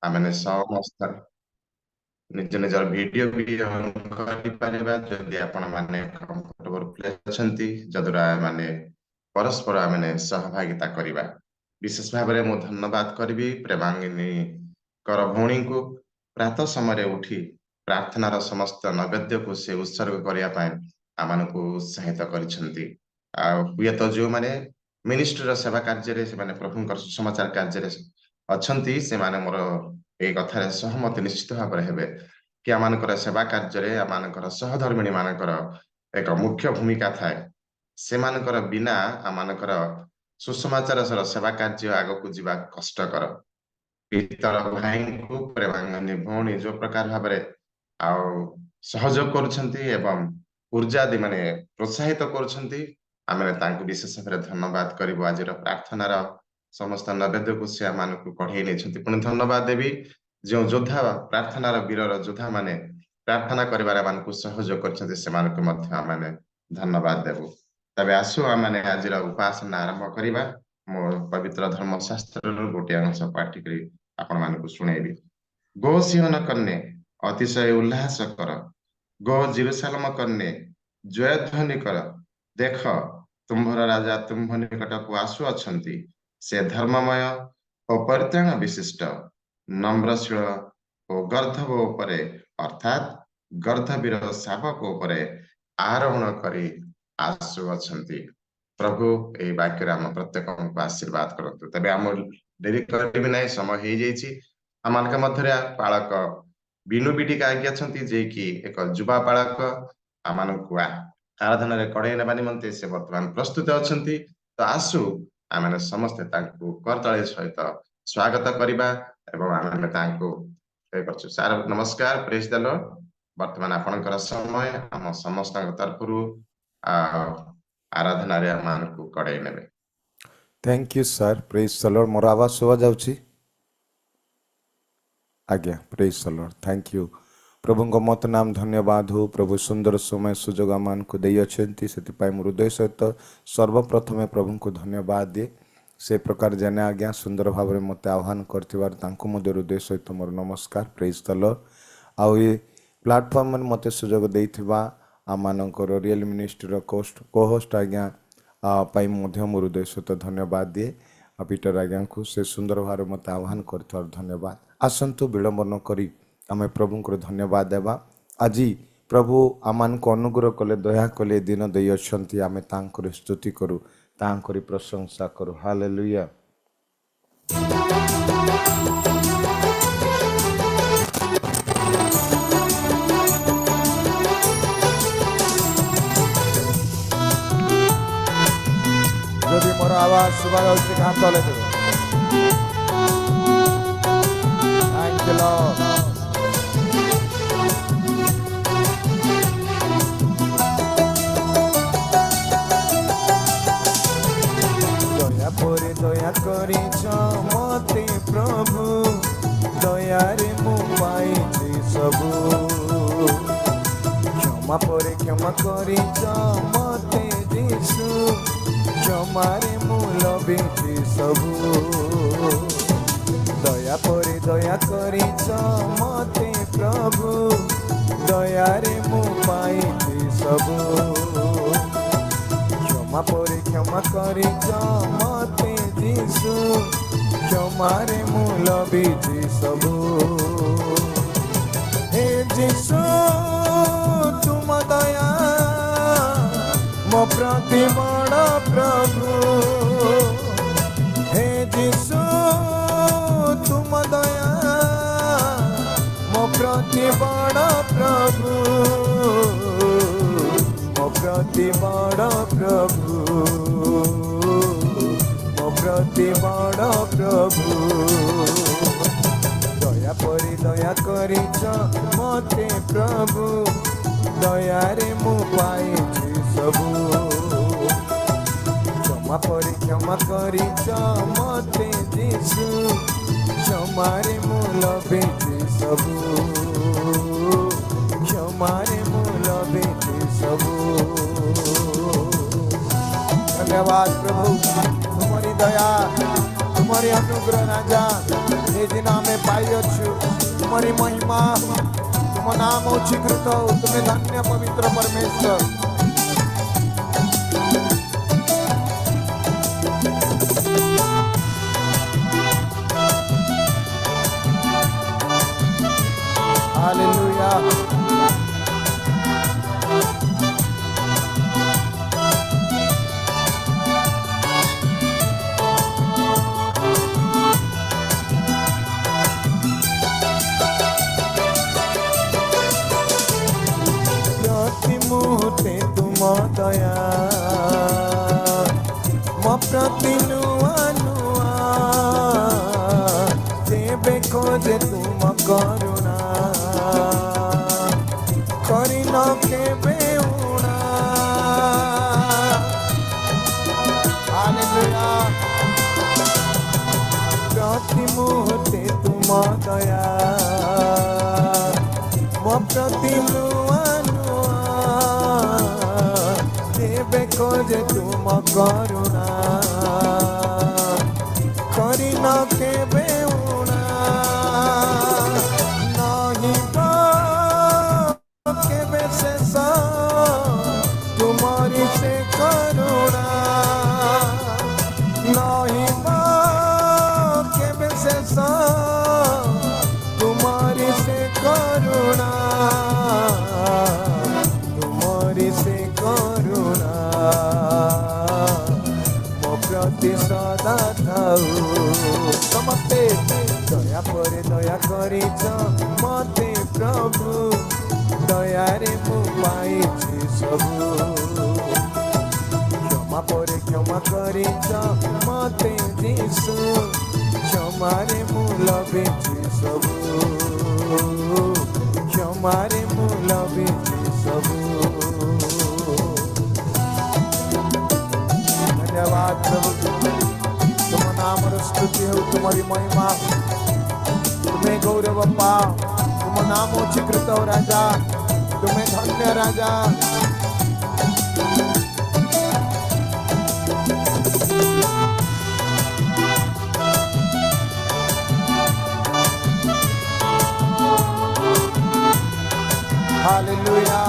आमे समस्त निज निजर वीडियो भी ऑन करिपारिबा जदि आपण माने कंफर्टेबल प्लेस अछंती जदुरा माने परस्पर आमे सहभागिता करिबा विशेष भाव में मु धन्यवाद करी प्रेमांगिनी कर भौणी को प्रातः समय उठी प्रार्थनार समस्त नैवेद्य को से उत्सर्ग करने आम को उत्साहित कर जो माने मिनिस्ट्री सेवा कार्य से माने प्रभु सुसमाचार कार्य अच्छी से माने मोर ए कथार सहमत निश्चित भाव हेबे कि आम सेवा कार्य आम सहधर्मिणी मानकर एक मुख्य भूमिका थाए से मानकर बिना आमकर सुसमाचार सेवा कार्य आग को जीवा कष्टकर पितर भाई को प्रेमांगनी भौणी जो प्रकार भाव सहयोग कर ऊर्जा दी माने प्रोत्साहित कर विशेष भाव धन्यवाद करूँ आज प्रार्थनार समस्त नैवेद्य को से को कढ़े नहीं पुणी धन्यवाद देवी जो योद्धा प्रार्थनार वीरर योद्धा माने प्रार्थना कर सहयोग कर धन्यवाद देवु तबे आसु आम आज उपासना आरंभ करवा मो पवित्र धर्मशास्त्र गोटे अंश पाठ करी आपण मानक शुणेबी गो सिंहन कन्ने अतिशय उल्लास कर गो जेरुसलेम कन्ने जयध्वनि कर देख तुम्भर राजा तुम्भ निकट को आसु अछंती से धर्ममय और परित्राण विशिष्ट नम्रशील और गर्धव उपरे अर्थात गर्धवीर शावक उपरे आरोहण करी आसु अछंती प्रभु ए वाक्य आम प्रत्येक को आशीर्वाद करतु तबे आम डेरी करबी ना समय हो जाइए आम मध्य पालक बिनु बिटिका आज्ञा छंती जे कि एक युवा पालक आम आराधना रे कड़े नेबा निमंते से वर्तमान प्रस्तुत अछंती तो आसु आम समस्ते करताली सहित स्वागत करवा एवं आम तांको सार नमस्कार प्रेज द लॉर्ड वर्तमान आपनकर समय आम समस्त तरफ आराधना रे आम को कड़े नेबे thank you sir praise the Lord मोर आवाज सुबा जाउची आज्ञा praise the Lord thank you प्रभु को मत नाम धन्यवाद हो प्रभु सुंदर समय सुजोग आम को दे अच्छे से हृदय सहित सर्वप्रथमे प्रभु को धन्यवाद दिए से प्रकार जाने आज्ञा सुंदर भाव में मत आह्वान कर हृदय सहित मोर नमस्कार प्रेज द लॉर्ड आउ ये प्लाटफॉर्म में मत सुजोग देथिबा आमानकर रियल मिनिस्ट्री को होस्ट आज्ञा पाई मोर हृदय सहित धन्यवाद दिए पीटर आज्ञा को से सुंदर भाव मत आह्वान कर धन्यवाद आसतु विलंब न करी आम प्रभु को धन्यवाद देवा आज प्रभु आमान को अनुग्रह कले दया कले दिन दे अच्छी आम तांकर स्तुति करूँ तांकर प्रशंसा करूँ हालेलुया जदि मोर आवाज सुबह हाथ ले थैंक यू लॉर्ड दया करी मते प्रभु दयारे मु पाई सबू क्षमा परे क्षमा करी मते दिसु क्षमारे मु लभी सबू दया परे दया करी मते प्रभु दयारे मु पाई सबू क्षमा परे क्षमा करी मते दिसु क्षमारे मूल बीजी सबू हे जीसु तुम दया मो प्रति बड़ प्रभु हे जीसु तुम दया मो प्रति बड़ प्रभु प्रति बड़ प्रभु मो प्रति बड़ प्रभु दया परी दया करी मते प्रभु दयारे मु पाई सबू क्षमा परी क्षमा करी मते दिसु क्षमारे मु लभी सबू क्षमारे मु लभी सबू धन्यवाद प्रभु तुम्हारी दया तुम्हारी अनुग्रह राजा हे ए दिन आमे पाइअछु तुमरी महिमा तुम नाम उच्चीकृत हो तुम्हें धन्य पवित्र परमेश्वर हालेलुया मुहूर्ते तुम दया मो प्रति नुआ नुआ तेबे खोजे तुम करुणा करिन केबे उणा हालेलुया प्रति मुहूर्ते तुम दया मो प्रति नुआ खोजे तुम करुणा करिन केबे उणा नहीं केबे शेष तुमरी से करुणा नहीं केबे शेष तुमरी से करुणा तुमरी से करुणा मो प्रति सदा थाऊ समस्ते दया पर दया करिछ मते प्रभु दया रे मु पाइछि सबु क्षमा पर क्षमा करिछ मते यीशु क्षमा रे मु लभिछि सबु क्षमा रे मु लभिछि सबु धन्यवाद प्रभु तुम नाम स्तुति हो तुम्हारी महिमा तुम्हें गौरव पा तुम नाम उच्चीकृत हो राजा तुम्हें धन्य राजा हालेलुया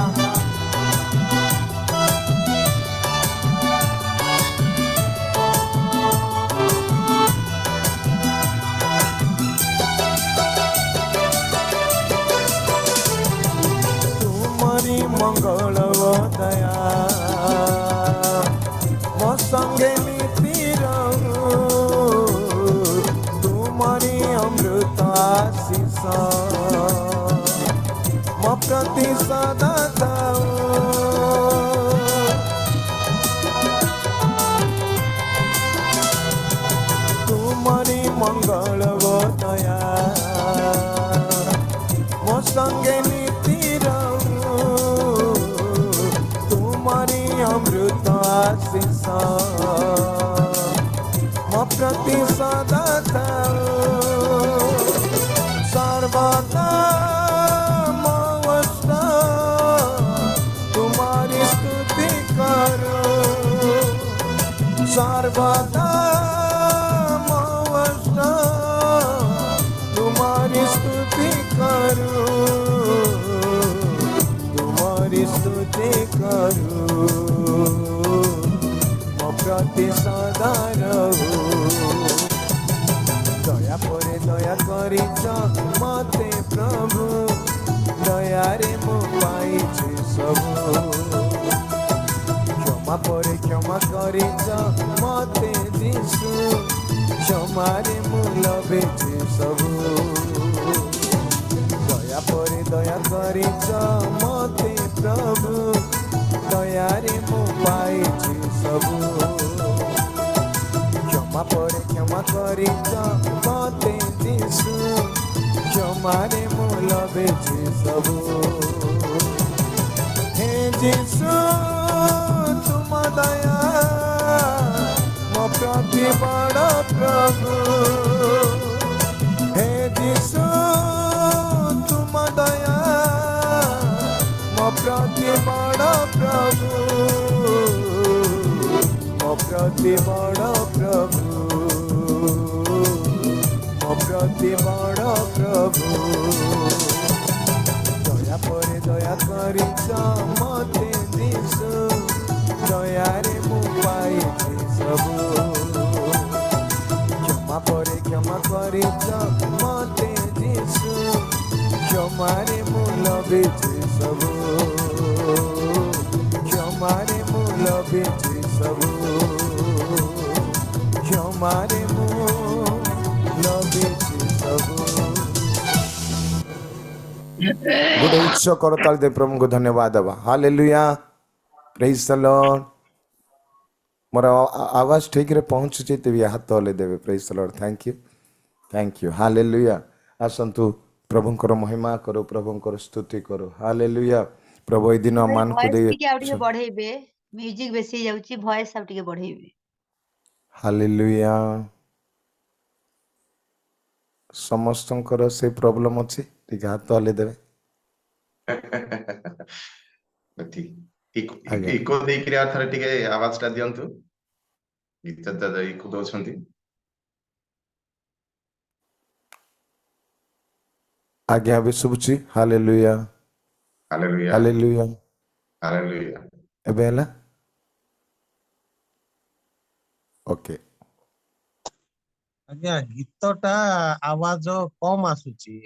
मंगल दया मो संगे नीति तुम्हारी अमृत आशीष मो प्रति सदा दाओ तुम्हारी मंगल दया मो संगे नीति अमृत आशीष मो प्रति सदा सर्वदा मस्त तुम्हारी स्तुति करो सर्वदा मस्त तुम्हारी स्तुति करो तुम्हारी स्तुति करो प्रति सदा रहू दया परे दया करिछ मते प्रभु दया रे मु पाइछि सबु क्षमा परे क्षमा करिछ मते यीशु क्षमा रे मु लभिछि सबु दया परे दया करिछ मते प्रभु दया रे मु पाइछि सबु क्षमा परे क्षमा करिछ मते यीशु क्षमा रे मु लभिछि सबु हे यीशु तुम दया मो प्रति बड़ प्रभु हे यीशु तुम दया मो प्रति बड़ प्रभु मो प्रति बड़ प्रभु मो अति बड़ प्रभु दया परे दया करिछ मते दिसु दया रे मु पाइछि सबु क्षमा परे क्षमा करिछ मते दिसु क्षमा रे मु लभिछि सबु क्षमा रे मु लभिछि सबु क्षमा रे मु लभिछि सबु गोटे उच्च करताल दे प्रभु को धन्यवाद देवा हालेलुया प्रेज द लॉर्ड मोर आवाज ठीक रे पहुंचुची तेबी हाथ तले देवे praise the Lord thank you हालेलुया आसंतु प्रभुंकर महिमा करो प्रभुंकर स्तुति करो हालेलुया प्रभु ए दिन मान को दे बढ़ेबे म्यूजिक बेसी जाउची वॉइस सब टिके बढ़ेबे हालेलुया समस्तंकर से प्रॉब्लम अछि ठीक हाथ तले देवे ठीक इको देकरी आथरे टिके आवाज टा दियंतु गीत दादा इको दोछंती आज्ञा भी सुबुची हालेलुया हालेलुया हालेलुया हालेलुया एबेला ओके आज्ञा गीतटा आवाज कम आसुची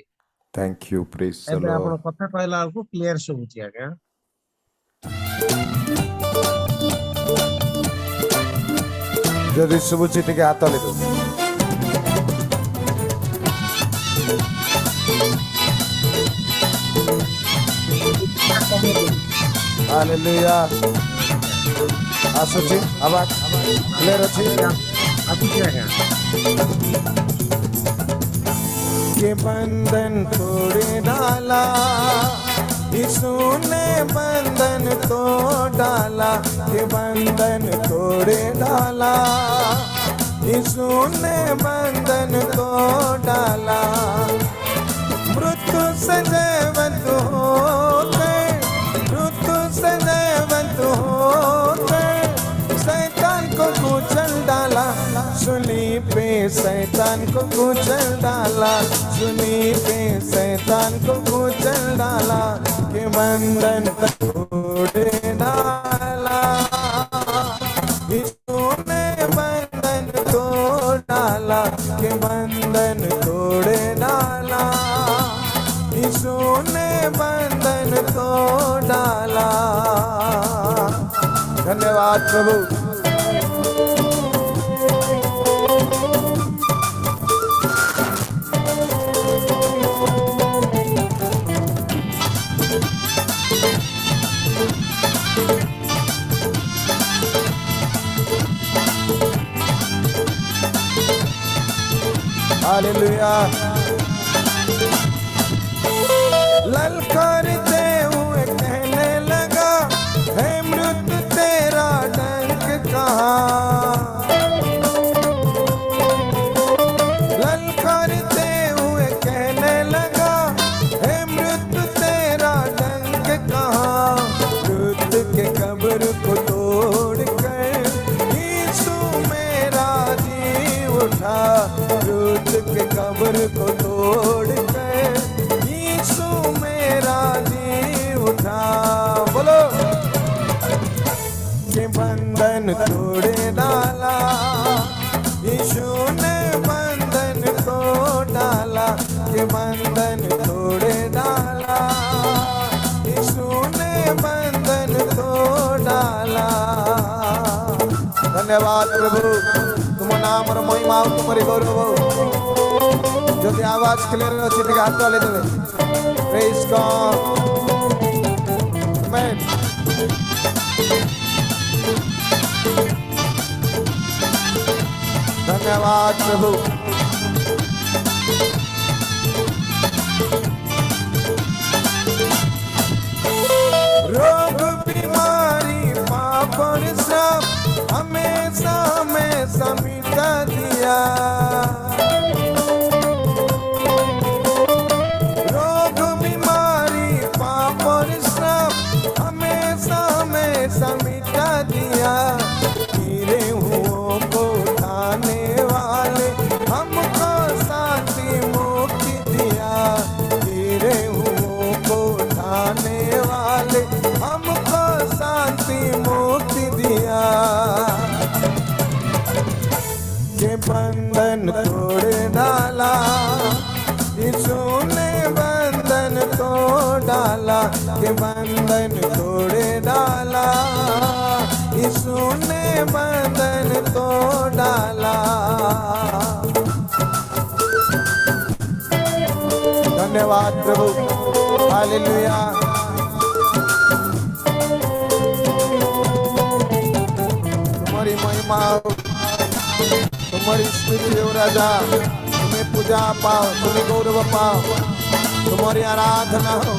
थैंक यू प्रेज द एबे आपण लॉर्ड कथा कहला को क्लियर सुबुची आज्ञा जदि सुबुची टिके हाथ ले दो हालेलुया आसुची आवाज क्लियर अछि आसुची आज्ञा के बंधन तोड़े डाला यीशु ने बंधन तोड़ डाला के बंधन तोड़े डाला यीशु ने बंधन तोड़ डाला मृत्यु से जीवंत होते मृत्यु से जीवंत होते शैतान को कुचल डाला सुनी पे शैतान को कुचल डाला सुनी पे शैतान को कुचल डाला के बंधन तोड़े डाला यीशु ने बंधन तोड़ डाला के बंधन तोड़े डाला यीशु ने बंधन तोड़ डाला धन्यवाद प्रभु हालेलुया ललकारते हुए कहने लगा है मृत्यु तेरा डंक कहाँ ललकारते हुए कहने लगा है मृत्यु तेरा डंक कहाँ मृत्यु के कब्र को तोड़ कर यीशु मेरा जी उठा मृत्यु के कब्र को तोड़ कर यीशु मेरा जी उठा बोलो के बंधन तोड़े डाला यीशु ने बंधन तोड़ डाला के बंधन तोड़े डाला यीशु ने बंधन तोड़ डाला धन्यवाद प्रभु तुम नाम और महिमा तुम्हारी गौरव जदि आवाज क्लियर अच्छी टिके हाथ तले देवे प्रेज गॉड आमेन धन्यवाद प्रभु रोग बीमारी पाप और श्राप हमेशा हमेशा मिटा दिया रोग बीमारी पाप और श्राप हमेशा हमेशा मिटा दिया गिरे हुओं को उठाने वाले यीशु ने बंधन तोड़ डाला, के बंधन तोड़ डाला, यीशु ने बंधन तोड़ डाला। धन्यवाद प्रभु, हालेलुया। तुम्हारी महिमा हो, तुम्हारी स्तुति हो राजा, तुम्हें पूजा पाओ, तुम्हें गौरव पाओ, तुम्हारी आराधना हो।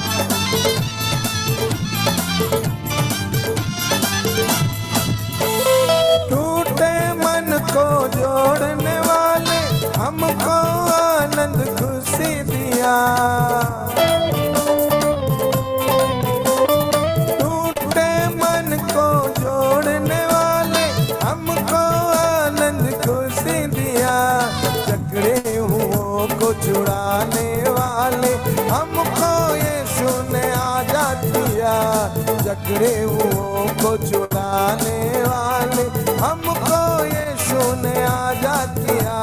टूटे मन को जोड़ने वाले, हमको आनंद खुशी दिया। टूटे मन को जोड़ने वाले, हमको आनंद खुशी दिया। जकड़े हुओं को छुड़ाने वाले, हमको यीशु ने आजाद किया। जकड़े हुओं को छुड़ाने वाले, हमको यीशु ने आजाद किया।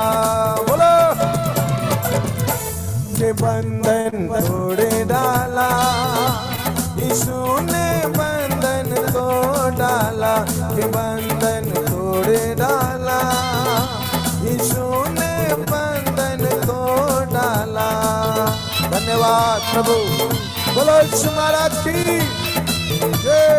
बोलो, के बंधन तोड़ डाला, यीशु ने बंधन तोड़ डाला, के बंधन तोड़ डाला, यीशु ने बंधन तोड़ डाला। धन्यवाद प्रभु, बोलो यीशु महाराज की जय।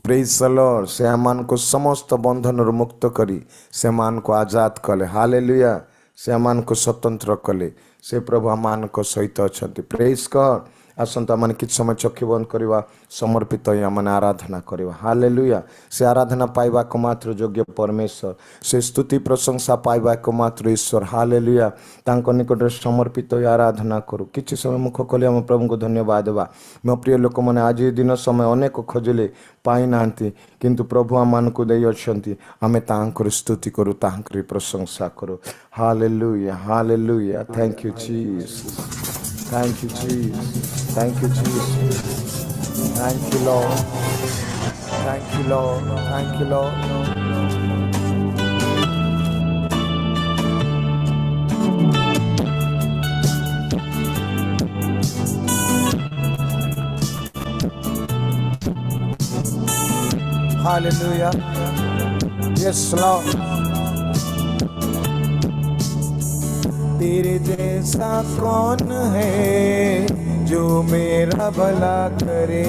Praise the Lord. से हमको समस्त बंधन मुक्त करी से को आजाद कले। हालेलुया। से को स्वतंत्र कले। से प्रभु को सहित अच्छा। Praise God. आसंता मैंने किछ समय चक्षु बंद करवा, समर्पित मैंने आराधना करवा। हालेलुया। से आराधना पाइबा को मात्र योग्य परमेश्वर, से स्तुति प्रशंसा पाइबा को मात्र ईश्वर। हालेलुया। तांको निकट समर्पित आराधना करूँ। किछि समय मुख खोली आम प्रभु को धन्यवाद देवा। मो प्रिय लोक मैंने आज दिन समय अनेक खोजिले पाई ना, किंतु प्रभु आम को दे अच्छी, आम तांकर स्तुति करूँ, तांकर प्रशंसा करूँ। Hallelujah, hallelujah. Thank you Jesus, thank you Jesus, thank you Jesus, thank you Lord, thank you Lord, thank you Lord. Hallelujah. Yes Lord. तेरे जैसा कौन है जो मेरा भला करे,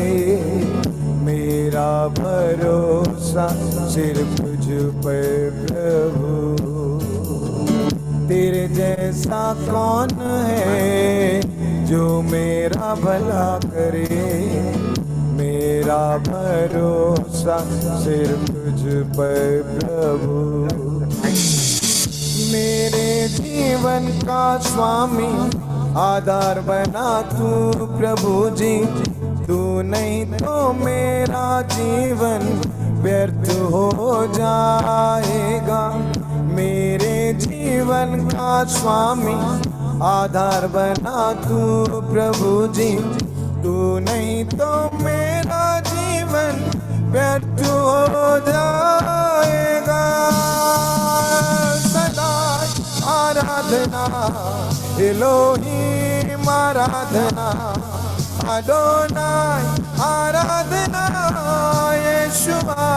मेरा भरोसा सिर्फ तुझ पर प्रभु। तेरे जैसा कौन है जो मेरा भला करे, मेरा भरोसा सिर्फ तुझ पर प्रभु। मेरे जीवन का स्वामी आधार बना तू प्रभु जी। तू नहीं तो मेरा जीवन व्यर्थ हो जाएगा। मेरे जीवन का स्वामी आधार बना तू प्रभु जी। तू नहीं तो मेरा जीवन व्यर्थ हो जाएगा। सदा आराधना एलोहीम, आराधना अडोनाय, आराधना यीशुआ,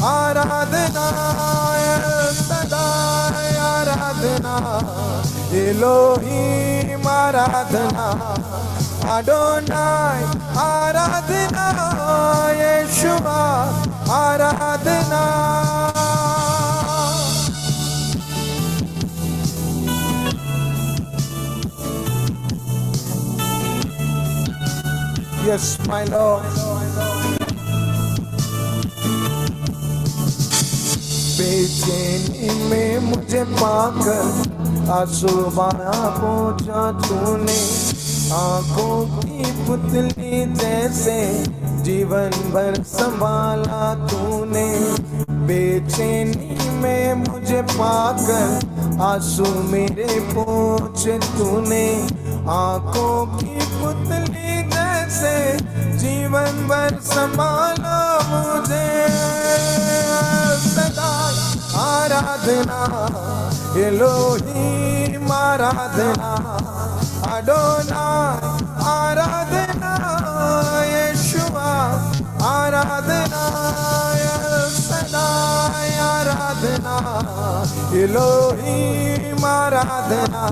आराधना सदा आराधना एलोहीम, आराधना अडोनाय, आराधना यीशुआ, आराधना। Yes, my Lord. बेचैनी में मुझे पाकर आंसू बहा पहुंचा तूने। आंखों की पुतली जैसे जीवन भर संभाला तूने। बेचैनी में मुझे पाकर आंसू मेरे पहुंचे तूने। आंखों की पुतली जैसे जीवन भर संभाला मुझे। सदा आराधना Elohim Aradhana, Adonai Aradhana, Yeshua Aradhana, El Shaddai Aradhana, Elohim Aradhana,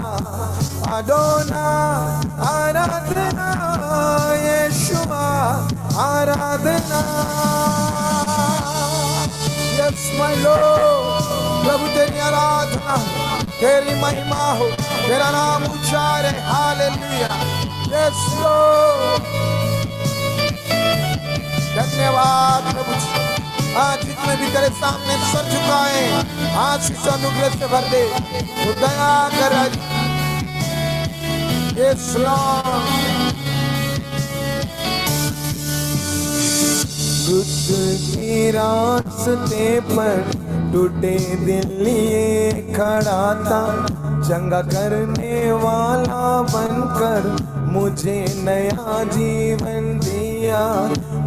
Adonai Aradhana, Yeshua Aradhana. Yes, my Lord, प्रभु तेरी आराधना, तेरी महिमा हो, तेरा नाम ऊंचा है, हालेलुया। Yes, Lord, धन्यवाद प्रभु जी। आज जितने भी तेरे सामने सर झुकाए, आज इस अनुग्रह से भर दे, तो दया कर। Yes, Lord, खुद की रास्ते पर टूटे दिल लिए खड़ा था, चंगा करने वाला बनकर मुझे नया जीवन दिया।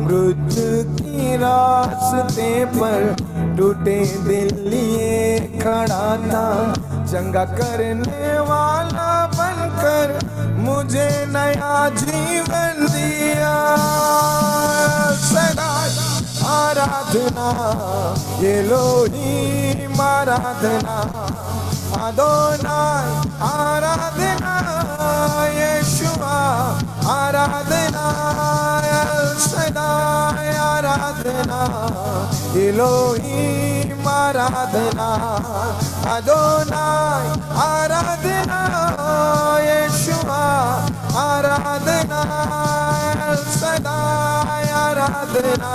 मृत्यु की रास्ते पर टूटे दिल लिए खड़ा था, चंगा करने वाला बनकर मुझे नया जीवन दिया। सदा आराधना, एलोहीम आराधना, अदोनाई आराधना, यीशुआ आराधना, एल शदाई आराधना, एलोहीम आराधना, अदोनाई आराधना, यीशुआ आराधना, एल शदाई आराधना,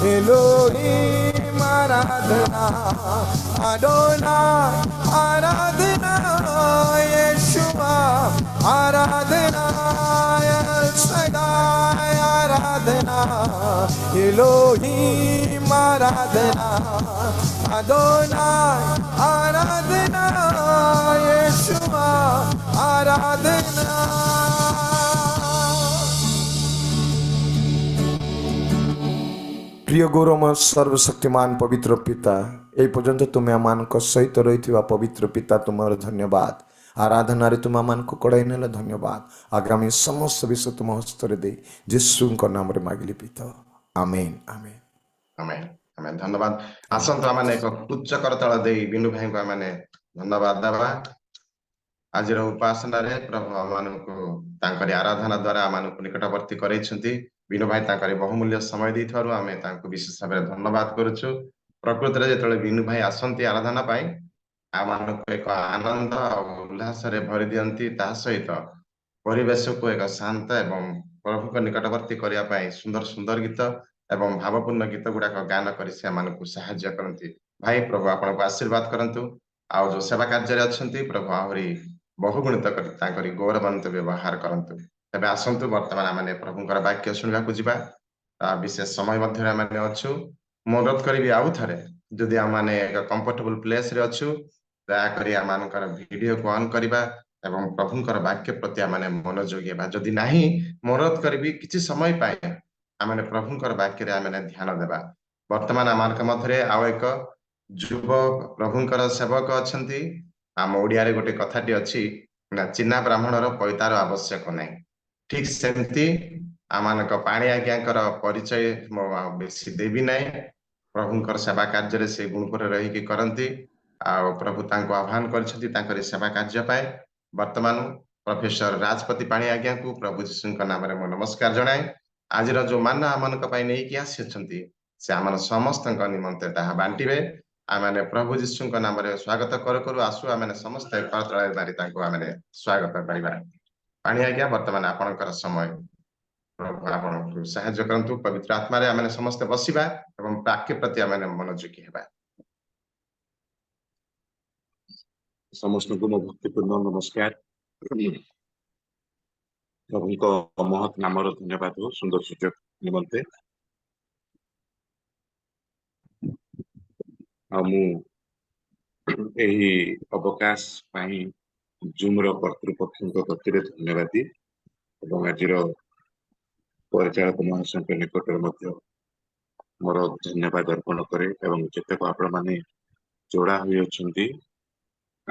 एलोहीम आराधना, अदोनाई आराधना, यीशुआ आराधना, एल शदाई आराधना, एलोहीम आराधना, अदोनाई आराधना, यीशुआ आराधना। प्रिय गौरवमय सर्वशक्तिमान पवित्र पिता, ए पर्यंत तुम आम सहित रही पवित्र पिता तुम्हार धन्यवाद। आराधन तुम आम कड़ाई नेल धन्यवाद। आगामी समस्त विषय तुम हस्तरे दे जीशु नाम मागिली पिता, आमेन आमेन आमेन आमेन। धन्यवाद। आसंतु आमे एक उच्च करतल दे बिनु भाई को आमे धन्यवाद देवा। आज उपासना रे प्रभु आमानकु तांकरी आराधना द्वारा आमानकु निकटवर्ती करैछन्ती। बिनु भाई तांकरी बहुमूल्य समय दैथारु आमे तांकु विशेष भाबरे धन्यवाद करूछु। प्रकृति रे जेतले बिनु भाई आसंती आराधना पाई आमानकु एक आनंद और उल्लास रे भरि दियंती। ता सहित परिवेश को एक शांत एवं प्रभु को निकटवर्ती करिया पाई सुंदर सुंदर गीत एवं भावपूर्ण गीत गुड़ाक गान करि से आमानकु सहाय्य करंती। भाई प्रभु आपनको आशीर्वाद करंतु। आ जो सेवा कार्य रे अछंती प्रभु आहुरी बहुगुणित करी गौरवान्वित व्यवहार करंतु। तबे आसंतु वर्तमान आमे प्रभुंकर वाक्य सुनिबा को जिबा। विशेष समय मध्य आमे अछु। अनुरोध करिबी आउ थरे जदि आमे एक कंफर्टेबल प्लेस रे अछु दया करी आमानकर वीडियो को ऑन करिबा एवं प्रभुंकर वाक्य प्रति आमे मनोयोगी हेबा। जदि नाही अनुरोध करिबी किछि समय पाए आमे प्रभुंकर वाक्य रे आमे ध्यान देबा। वर्तमान आमानक मध्यरे आउ एक जुव प्रभुंकर सेवक अछंती। आम ओडिया रे गोटे कथाटी अछि ना चिन्ना ब्राह्मणर पैतार आवश्यक नै। ठीक सेमती आमानक पाणी आज्ञाकर परिचय मो बेसी देबी नै। प्रभुंकर सेवा कार्य रे से गुणपुर रही की करंती। आ प्रभु तांको आह्वान करछथि तांकर सेवा कार्य पाए। वर्तमान प्रोफेसर राजपति पाणी आज्ञा को प्रभु जीशुଙ୍କ नाम रे मो नमस्कार जणाए। आज रो जो मानना आमानक पाई नै कि आछथि से आमान समस्तଙ୍କ निमंते ताहा बांटीबे। आमे प्रभु जीशुଙ୍କ नाम रे स्वागत करू आसु आमे समस्त करतळे बारी तांको आमे स्वागत करिबा। पाणी आज्ञा वर्तमान आपणकर समय प्रभु आपणको सहाय्य करंतु। पवित्र आत्मा रे आमे समस्त बसिबा एवं वाक्य प्रति आमे मनोयोगी हेबा। समस्त को भक्तिपूर्ण नमस्कार। प्रभुको महत् नाम धन्यवाद हो सुंदर सुजोग निमंते। मु एही अवकाश पाई जूम रो कर्तृपक्षଙ୍କ कतिरे धन्यवादी एवं आजिर परिचालक महाशंकर निकटर मध्य मोर धन्यवाद अर्पण करे एवं जेतेक आपण माने जोड़ा हुई अछंती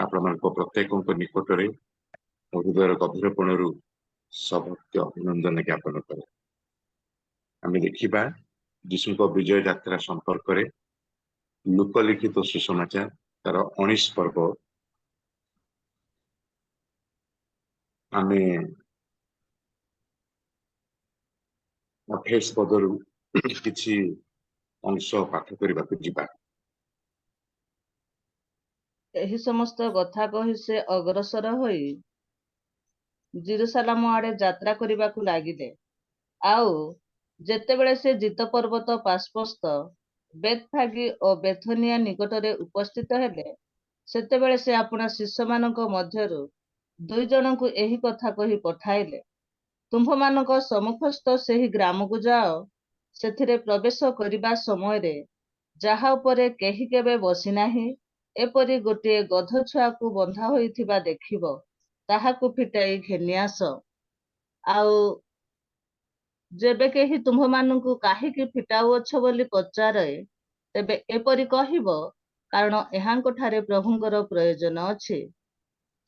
ଆପଣମାନଙ୍କ ପ୍ରତ୍ୟେକଙ୍କ ନିକଟରେ ମୋ ହୃଦୟର ଗଭୀରପଣରୁ ସଭକ୍ତି ଅଭିନନ୍ଦନ ଜ୍ଞାପନ କରେ। ଆମେ ଦେଖିବା ଯୀଶୁଙ୍କ ବିଜୟ ଯାତ୍ରା ସମ୍ପର୍କରେ ଲୋକଲିଖିତ ସୁସମାଚାର ତାର 19 ପର୍ବ ଆମେ 28 ପଦରୁ କିଛି ଅଂଶ ପାଠ କରିବାକୁ ଯିବା। ଏହି ସମସ୍ତ କଥା କହି ସେ ଅଗ୍ରସର ହୋଇ ଜେରୁସାଲେମ ଆଡେ ଯାତ୍ରା କରିବାକୁ ଲାଗିଲେ। ଆଉ ଯେତେବେଳେ ସେ ଜିତ ପର୍ବତ ପାର୍ଶ୍ୱସ୍ଥ ବେଥଫାଗି ଓ ବେଥନିଆ ନିକଟରେ ଉପସ୍ଥିତ ହେଲେ, ସେତେବେଳେ ସେ ଆପଣା ଶିଷ୍ୟମାନଙ୍କ ମଧ୍ୟରୁ 2 ଜଣଙ୍କୁ ଏହି କଥା କହି ପଠାଇଲେ, ତୁମ୍ଭମାନଙ୍କ ସମ୍ମୁଖସ୍ଥ ସେହି ଗ୍ରାମକୁ ଯାଅ। ସେଥିରେ ପ୍ରବେଶ କରିବା ସମୟରେ ଯାହା ଉପରେ କେହି କେବେ ବସିନାହିଁ, ଏପରି ଗୋଟିଏ ଗଧ ଛୁଆକୁ ବନ୍ଧା ହୋଇଥିବା ଦେଖିବ, ତାହାକୁ ଫିଟାଇ ଘେନି ଆସ। ଆଉ ଯେବେ କେହି ତୁମ୍ଭମାନଙ୍କୁ କାହିଁକି ଫିଟାଉଅଛ ବୋଲି ପଚାରେ, ତେବେ ଏପରି କହିବ, କାରଣ ଏହାଙ୍କଠାରେ ପ୍ରଭୁଙ୍କର ପ୍ରୟୋଜନ ଅଛି।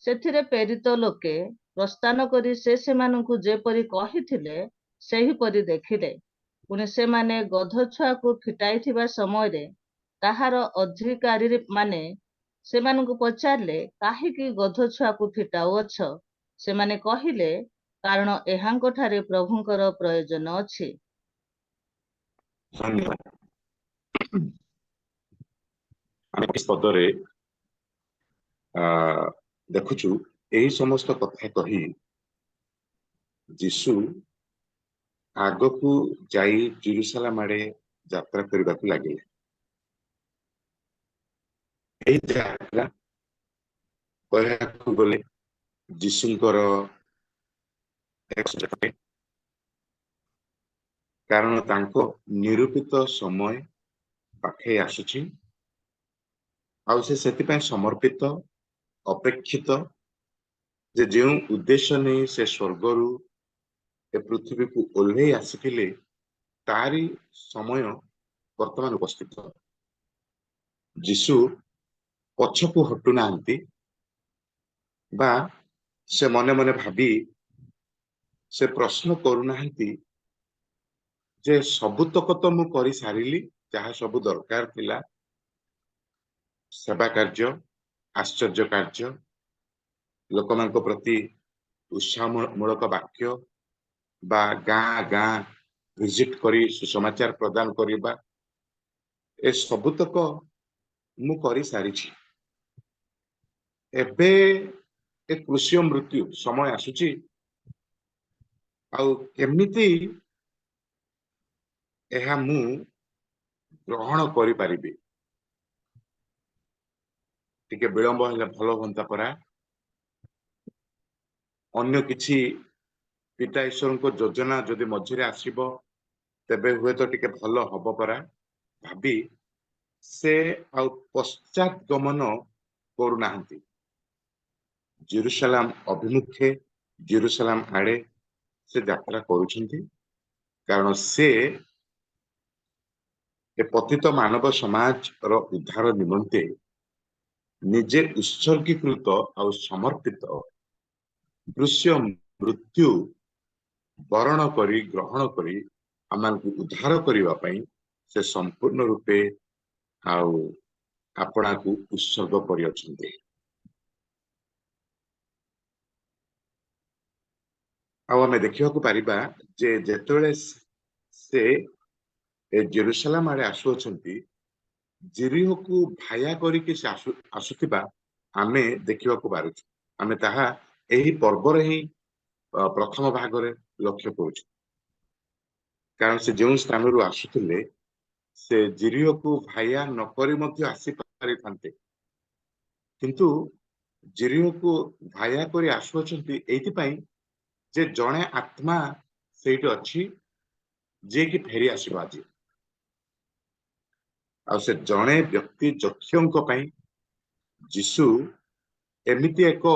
ସେଥିରେ ପ୍ରେରିତ ଲୋକେ ପ୍ରସ୍ଥାନ କରି ସେ ସେମାନଙ୍କୁ ଯେପରି କହିଥିଲେ ସେହିପରି ଦେଖିଲେ। ପୁଣି ସେମାନେ ଗଧ ଛୁଆକୁ ଫିଟାଇଥିବା ସମୟରେ ତାହାର ଅଧିକାରୀମାନେ ସେମାନଙ୍କୁ ପଚାରିଲେ, କାହିଁକି ଗଧ ଛୁଆକୁ ଫିଟାଉଅଛ? ସେମାନେ କହିଲେ, କାରଣ ଏହାଙ୍କଠାରେ ପ୍ରଭୁଙ୍କର ପ୍ରୟୋଜନ ଅଛି। ଧନ୍ୟବାଦ। ଆମେ 20 ପଦରେ ଦେଖୁଛୁ, ଏହି ସମସ୍ତ କଥା କହି ଯୀଶୁ ଆଗକୁ ଯାଇ ଜେରୁସାଲେମ ଆଡେ ଯାତ୍ରା କରିବାକୁ ଲାଗିଲେ। ଏହି ଯାତ୍ରା କହିବାକୁ ଗଲେ ଯୀଶୁଙ୍କର କାରଣ ତାଙ୍କ ନିରୂପିତ ସମୟ ପାଖେଇ ଆସୁଛି, ଆଉ ସେ ସେଥିପାଇଁ ସମର୍ପିତ, ଅପେକ୍ଷିତ, ଯେ ଯେଉଁ ଉଦ୍ଦେଶ୍ୟ ନେଇ ସେ ସ୍ୱର୍ଗରୁ ଏ ପୃଥିବୀକୁ ଓହ୍ଲେଇ ଆସିଥିଲେ, ତାରି ସମୟ ବର୍ତ୍ତମାନ ଉପସ୍ଥିତ। ଯୀଶୁ ପଛକୁ ହଟୁନାହାନ୍ତି ବା ସେ ମନେ ମନେ ଭାବି ସେ ପ୍ରଶ୍ନ କରୁନାହାନ୍ତି ଯେ ସବୁତକ ତ ମୁଁ କରିସାରିଲି, ଯାହା ସବୁ ଦରକାର ଥିଲା, ସେବା କାର୍ଯ୍ୟ, ଆଶ୍ଚର୍ଯ୍ୟ କାର୍ଯ୍ୟ, ଲୋକମାନଙ୍କ ପ୍ରତି ଉତ୍ସାହମୂଳକ ବାକ୍ୟ ବା ଗାଁ ଗାଁ ଭିଜିଟ କରି ସୁସମାଚାର ପ୍ରଦାନ କରିବା, ଏ ସବୁତକ ମୁଁ କରିସାରିଛି। ଏବେ ଏ କୃଷିୟ ମୃତ୍ୟୁ ସମୟ ଆସୁଛି, ଆଉ କେମିତି ଏହା ମୁଁ ଗ୍ରହଣ କରିପାରିବି? ଟିକେ ବିଳମ୍ବ ହେଲେ ଭଲ ହୁଅନ୍ତା ପରା। ଅନ୍ୟ କିଛି ପିତା ଈଶ୍ୱରଙ୍କ ଯୋଜନା ଯଦି ମଝିରେ ଆସିବ, ତେବେ ହୁଏତ ଟିକେ ଭଲ ହବ ପରା ଭାବି ସେ ଆଉ ପଶ୍ଚାତ ଗମନ କରୁନାହାନ୍ତି। ଜେରୁସାଲେମ ଅଭିମୁଖେ, ଜେରୁସାଲେମ ଆଡେ ସେ ଯାତ୍ରା କରୁଛନ୍ତି, କାରଣ ସେ ଏ ପତିତ ମାନବ ସମାଜର ଉଦ୍ଧାର ନିମନ୍ତେ ନିଜେ ଉତ୍ସର୍ଗୀକୃତ ଆଉ ସମର୍ପିତ ଦୃଶ୍ୟ ମୃତ୍ୟୁ ବରଣ କରି ଗ୍ରହଣ କରି ଆମମାନଙ୍କୁ ଉଦ୍ଧାର କରିବା ପାଇଁ ସେ ସମ୍ପୂର୍ଣ୍ଣ ରୂପେ ଆଉ ଆପଣାକୁ ଉତ୍ସର୍ଗ କରିଅଛନ୍ତି। ଆଉ ଆମେ ଦେଖିବାକୁ ପାରିବା ଯେ ଯେତେବେଳେ ସେ ଏ ଜେରୁସାଲେମ ଆଡେ ଆସୁଅଛନ୍ତି, ଜେରିହୋକୁ ଭାୟା କରିକି ସେ ଆସୁଥିବା ଆମେ ଦେଖିବାକୁ ପାରୁଛୁ। ଆମେ ତାହା ଏହି ପର୍ବରେ ହିଁ ପ୍ରଥମ ଭାଗରେ ଲକ୍ଷ୍ୟ କରୁଛୁ। କାରଣ ସେ ଯେଉଁ ସ୍ଥାନରୁ ଆସୁଥିଲେ, ସେ ଜେରିହୋକୁ ଭାୟା ନକରି ମଧ୍ୟ ଆସିପାରିଥାନ୍ତେ, କିନ୍ତୁ ଜେରିହୋକୁ ଭାୟା କରି ଆସୁଅଛନ୍ତି ଏଇଥିପାଇଁ ଯେ ଜଣେ ଆତ୍ମା ସେଇଠି ଅଛି ଯିଏକି ଫେରି ଆସିବ ଆଜି। ଆଉ ସେ ଜଣେ ବ୍ୟକ୍ତି ଯକ୍ଷଙ୍କ ପାଇଁ ଯୀଶୁ ଏମିତି ଏକ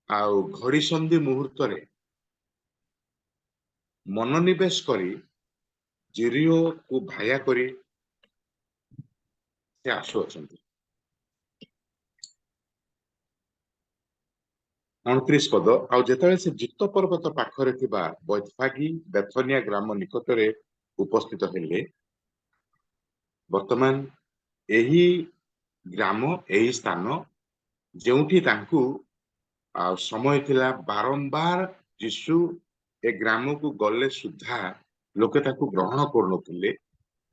ଆଉ ଘଡ଼ିସନ୍ଧି ମୁହୂର୍ତ୍ତରେ ମନୋନିବେଶ କରି ଜେରିହୋକୁ ଭାୟା କରି ସେ ଆସୁଅଛନ୍ତି। 29 ପଦ ଆଉ ଯେତେବେଳେ ସେ ଜିତ ପର୍ବତ ପାଖରେ ଥିବା ବୈତଫାଗି ବେଥନିଆ ଗ୍ରାମ ନିକଟରେ ଉପସ୍ଥିତ ହେଲେ ବର୍ତ୍ତମାନ ଏହି ଗ୍ରାମ ଏହି ସ୍ଥାନ ଯେଉଁଠି ତାଙ୍କୁ ସମୟ ଥିଲା ବାରମ୍ବାର ଯୀଶୁ ଏ ଗ୍ରାମକୁ ଗଲେ ସୁଦ୍ଧା ଲୋକେ ତାକୁ ଗ୍ରହଣ କରୁନଥିଲେ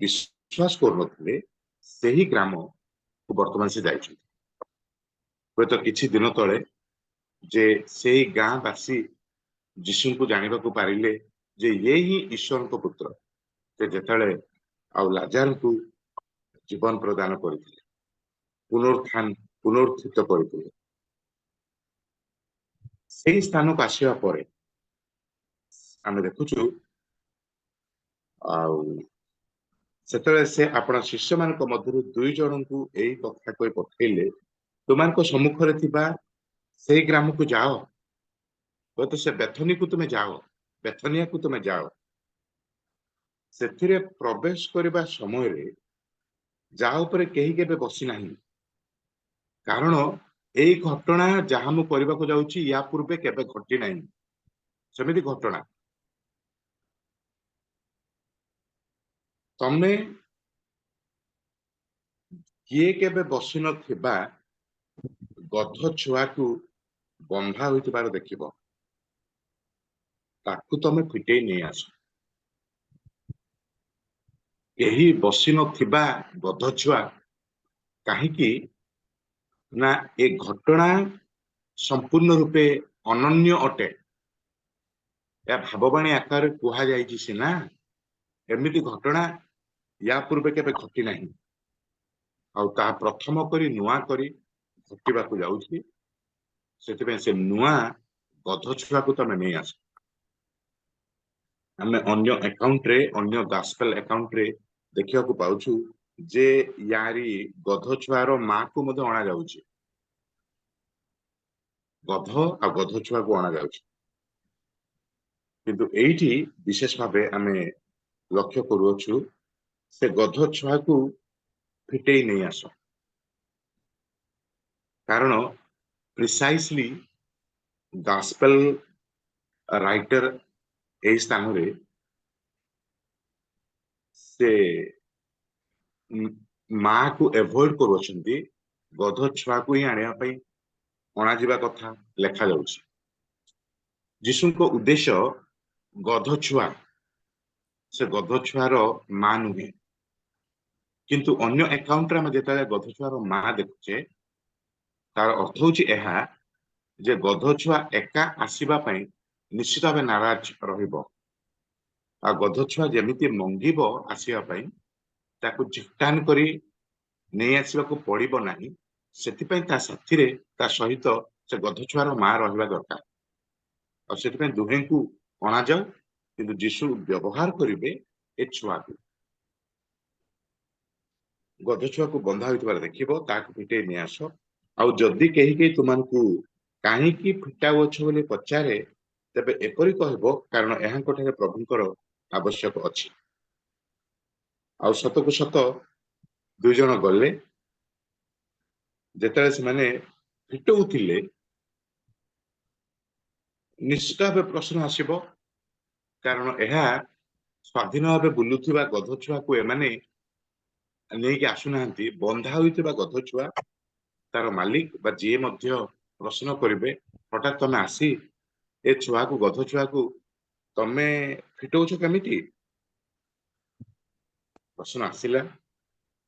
ବିଶ୍ୱାସ କରୁନଥିଲେ ସେହି ଗ୍ରାମକୁ ବର୍ତ୍ତମାନ ସେ ଯାଇଛନ୍ତି ହୁଏତ କିଛି ଦିନ ତଳେ ଯେ ସେଇ ଗାଁ ବାସୀ ଯୀଶୁଙ୍କୁ ଜାଣିବାକୁ ପାରିଲେ ଯେ ଇଏ ହିଁ ଈଶ୍ୱରଙ୍କ ପୁତ୍ର ସେ ଯେତେବେଳେ ଆଉ ଲାଜାରଙ୍କୁ ଜୀବନ ପ୍ରଦାନ କରିଥିଲେ ପୁନରୁତ୍ଥିତ କରିଥିଲେ ସେଇ ସ୍ଥାନକୁ ଆସିବା ପରେ ଆମେ ଦେଖୁଛୁ ଆଉ ସେତେବେଳେ ସେ ଆପଣ ଶିଷ୍ୟମାନଙ୍କ ମଧ୍ୟରୁ 2 ଜଣଙ୍କୁ ଏଇ କଥା କହି ପଠେଇଲେ ତୁମମାନଙ୍କ ସମ୍ମୁଖରେ ଥିବା ସେଇ ଗ୍ରାମକୁ ଯାଅ ହୁଏତ ସେ ବେଥନିକୁ ତୁମେ ଯାଅ ବେଥନିଆକୁ ତୁମେ ଯାଅ ସେଥିରେ ପ୍ରବେଶ କରିବା ସମୟରେ ଯାହା ଉପରେ କେହି କେବେ ବସିନାହିଁ କାରଣ ଏଇ ଘଟଣା ଯାହା ମୁଁ କରିବାକୁ ଯାଉଛି ୟା ପୂର୍ବେ କେବେ ଘଟି ନାହିଁ ସେମିତି ଘଟଣା ତମେ କିଏ କେବେ ବସିନଥିବା ଗଧ ଛୁଆକୁ ବନ୍ଧା ହୋଇଥିବାର ଦେଖିବ ତାକୁ ତମେ ଫିଟେଇ ନେଇ ଆସ କେହି ବସିନଥିବା ଗଧ ଛୁଆ କାହିଁକି ନା ଏ ଘଟଣା ସମ୍ପୂର୍ଣ୍ଣ ରୂପେ ଅନନ୍ୟ ଅଟେ ଏହା ଭାବବାଣୀ ଆକାରରେ କୁହାଯାଇଛି ସିନା ଏମିତି ଘଟଣା ୟା ପୂର୍ବେ କେବେ ଘଟି ନାହିଁ ଆଉ ତାହା ପ୍ରଥମ କରି ନୂଆ କରି ଘଟିବାକୁ ଯାଉଛି ସେଥିପାଇଁ ସେ ନୂଆ ଗଧ ଛୁଆକୁ ତମେ ନେଇ ଆସ ଆମେ ଅନ୍ୟ ଆକାଉଣ୍ଟରେ ଅନ୍ୟ ଗାସ୍ପେଲ ଆକାଉଣ୍ଟରେ ଦେଖିବାକୁ ପାଉଛୁ ଯେ ୟାରି ଗଧ ଛୁଆର ମାକୁ ମଧ୍ୟ ଅଣାଯାଉଛି ଗଧ ଆଉ ଗଧ ଛୁଆକୁ ଅଣାଯାଉଛି କିନ୍ତୁ ଏଇଠି ବିଶେଷ ଭାବେ ଆମେ ଲକ୍ଷ୍ୟ କରୁଅଛୁ ସେ ଗଧ ଛୁଆକୁ ଫିଟେଇ ନେଇ ଆସ କାରଣ ପ୍ରିସାଇସଲି ଗାସ୍ପେଲ ରାଇଟର ଏହି ସ୍ଥାନରେ ସେ ମାକୁ ଏଭଏଡ କରୁଅଛନ୍ତି ଗଧ ଛୁଆକୁ ହିଁ ଆଣିବା ପାଇଁ ଅଣାଯିବା କଥା ଲେଖାଯାଉଛି ଯୀଶୁଙ୍କ ଉଦ୍ଦେଶ୍ୟ ଗଧ ଛୁଆ ସେ ଗଧ ଛୁଆର ମା ନୁହେଁ କିନ୍ତୁ ଅନ୍ୟ ଆକାଉଣ୍ଟରେ ଆମେ ଯେତେବେଳେ ଗଧ ଛୁଆର ମା ଦେଖୁଛେ ତାର ଅର୍ଥ ହଉଛି ଏହା ଯେ ଗଧ ଛୁଆ ଏକା ଆସିବା ପାଇଁ ନିଶ୍ଚିତ ଭାବେ ନାରାଜ ରହିବ ଆଉ ଗଧ ଛୁଆ ଯେମିତି ମଙ୍ଗିବ ଆସିବା ପାଇଁ ତାକୁ ଚିଟ୍ଟାନ କରି ନେଇ ଆସିବାକୁ ପଡିବ ନାହିଁ ସେଥିପାଇଁ ତା ସାଥିରେ ତା ସହିତ ସେ ଗଧ ଛୁଆର ମା ରହିବା ଦରକାର ଆଉ ସେଥିପାଇଁ ଦୁହେଁଙ୍କୁ ଅଣାଯାଉ କିନ୍ତୁ ଯୀଶୁ ବ୍ୟବହାର କରିବେ ଏ ଛୁଆକୁ ଗଧ ଛୁଆକୁ ବନ୍ଧା ହୋଇଥିବାର ଦେଖିବ ତାକୁ ଫିଟେଇ ନେଇ ଆସ ଆଉ ଯଦି କେହି ତୁମମାନଙ୍କୁ କାହିଁକି ଫିଟାଉଅଛ ବୋଲି ପଚାରେ ତେବେ ଏପରି କହିବ କାରଣ ଏହାଙ୍କଠାରେ ପ୍ରଭୁଙ୍କର ଆବଶ୍ୟକ ଅଛି ଆଉ ସତକୁ ସତ 2 ଜଣ ଗଲେ ଯେତେବେଳେ ସେମାନେ ଫିଟଉଥିଲେ ନିଶ୍ଚିତ ଭାବେ ପ୍ରଶ୍ନ ଆସିବ କାରଣ ଏହା ସ୍ୱାଧୀନ ଭାବେ ବୁଲୁଥିବା ଗଧ ଛୁଆକୁ ଏମାନେ ନେଇକି ଆସୁନାହାନ୍ତି ବନ୍ଧା ହୋଇଥିବା ଗଧ ଛୁଆ ତାର ମାଲିକ ବା ଯିଏ ମଧ୍ୟ ପ୍ରଶ୍ନ କରିବେ ହଠାତ୍ ତମେ ଆସି ଏ ଛୁଆକୁ ଗଧ ଛୁଆକୁ ତମେ ଫିଟଉଛ କେମିତି ପ୍ରଶ୍ନ ଆସିଲା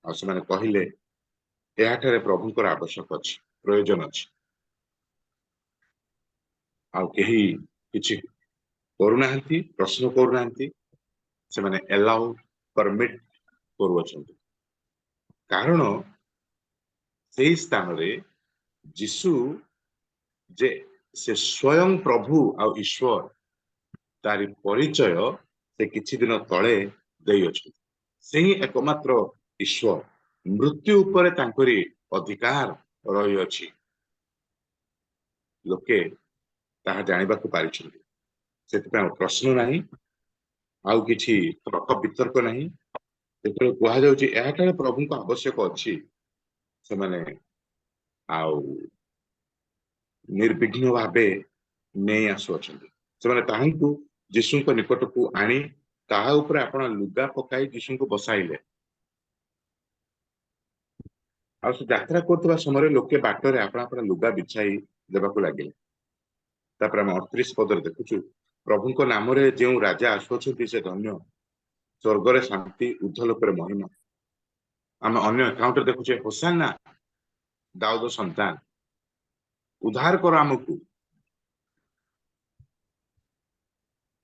ଆଉ ସେମାନେ କହିଲେ ଏହାଠାରେ ପ୍ରଭୁଙ୍କର ଆବଶ୍ୟକ ଅଛି ପ୍ରୟୋଜନ ଅଛି ଆଉ କେହି କିଛି କରୁନାହାନ୍ତି ପ୍ରଶ୍ନ କରୁନାହାନ୍ତି ସେମାନେ ଏଲାଉ ପରମିଟ କରୁଅଛନ୍ତି କାରଣ ସେହି ସ୍ଥାନରେ ଯୀଶୁ ଯେ ସେ ସ୍ୱୟଂ ପ୍ରଭୁ ଆଉ ଈଶ୍ୱର ତାରି ପରିଚୟ ସେ କିଛି ଦିନ ତଳେ ଦେଇଅଛନ୍ତି ସେ ହିଁ ଏକମାତ୍ର ଈଶ୍ୱର ମୃତ୍ୟୁ ଉପରେ ତାଙ୍କରି ଅଧିକାର ରହିଅଛି ଲୋକେ ତାହା ଜାଣିବାକୁ ପାରିଛନ୍ତି ସେଥିପାଇଁ ପ୍ରଶ୍ନ ନାହିଁ ଆଉ କିଛି ତର୍କ ବିତର୍କ ନାହିଁ ଯେତେବେଳେ କୁହାଯାଉଛି ଏହାଠାରେ ପ୍ରଭୁଙ୍କ ଆବଶ୍ୟକ ଅଛି ସେମାନେ ଆଉ ନିର୍ବିଘ୍ନ ଭାବେ ନେଇ ଆସୁଅଛନ୍ତି। ସେମାନେ ତାହାଙ୍କୁ ଯୀଶୁଙ୍କ ନିକଟକୁ ଆଣି ତାହା ଉପରେ ଆପଣ ଲୁଗା ପକାଇ ଯୀଶୁଙ୍କୁ ବସାଇଲେ। ଆଉ ସେ ଯାତ୍ରା କରୁଥିବା ସମୟରେ ଲୋକେ ବାଟରେ ଆପଣ ଲୁଗା ବିଛାଇ ଦେବାକୁ ଲାଗିଲେ। ତାପରେ ଆମେ 38 ପଦରେ ଦେଖୁଛୁ, ପ୍ରଭୁଙ୍କ ନାମରେ ଯେଉଁ ରାଜା ଆସୁଅଛନ୍ତି ସେ ଧନ୍ୟ, ସ୍ୱର୍ଗରେ ଶାନ୍ତି, ଉର୍ଦ୍ଧ୍ୱ ଲୋକରେ ମହିମା। ଆମେ ଅନ୍ୟ ଏକାଉଣ୍ଟରେ ଦେଖୁଛେ, ହୋସାନା ଦାଉଦ ସନ୍ତାନ, ଉଦ୍ଧାର କର ଆମକୁ।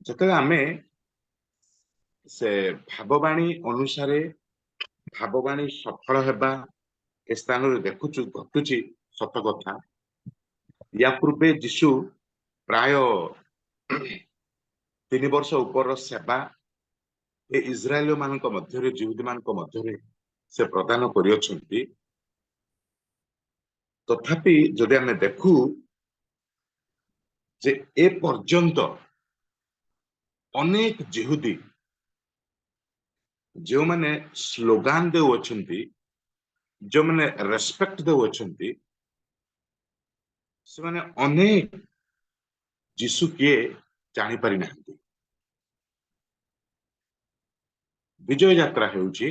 ଯେତେବେଳେ ଆମେ ସେ ଭାବବାଣୀ ଅନୁସାରେ ଭାବବାଣୀ ସଫଳ ହେବା ଏ ସ୍ଥାନରେ ଦେଖୁଛୁ, ଘଟୁଛି ସତ କଥା। ୟା ପୂର୍ବେ ଯୀଶୁ ପ୍ରାୟ 3 ବର୍ଷ ଉପରର ସେବା ଏ ଇସ୍ରାଏଲ ମାନଙ୍କ ମଧ୍ୟରେ, ଜିହୁଦୀ ମାନଙ୍କ ମଧ୍ୟରେ ସେ ପ୍ରଦାନ କରିଅଛନ୍ତି। ତଥାପି ଯଦି ଆମେ ଦେଖୁ ଯେ ଏ ପର୍ଯ୍ୟନ୍ତ ଅନେକ ଜିହୁଦୀ ଯେଉଁମାନେ ସ୍ଲୋଗାନ ଦେଉଅଛନ୍ତି, ଯେଉଁମାନେ ରେସ୍ପେକ୍ଟ ଦେଉଅଛନ୍ତି, ସେମାନେ ଅନେକ ଯୀଶୁ କିଏ ଜାଣିପାରି ନାହାନ୍ତି। ବିଜୟ ଯାତ୍ରା ହେଉଛି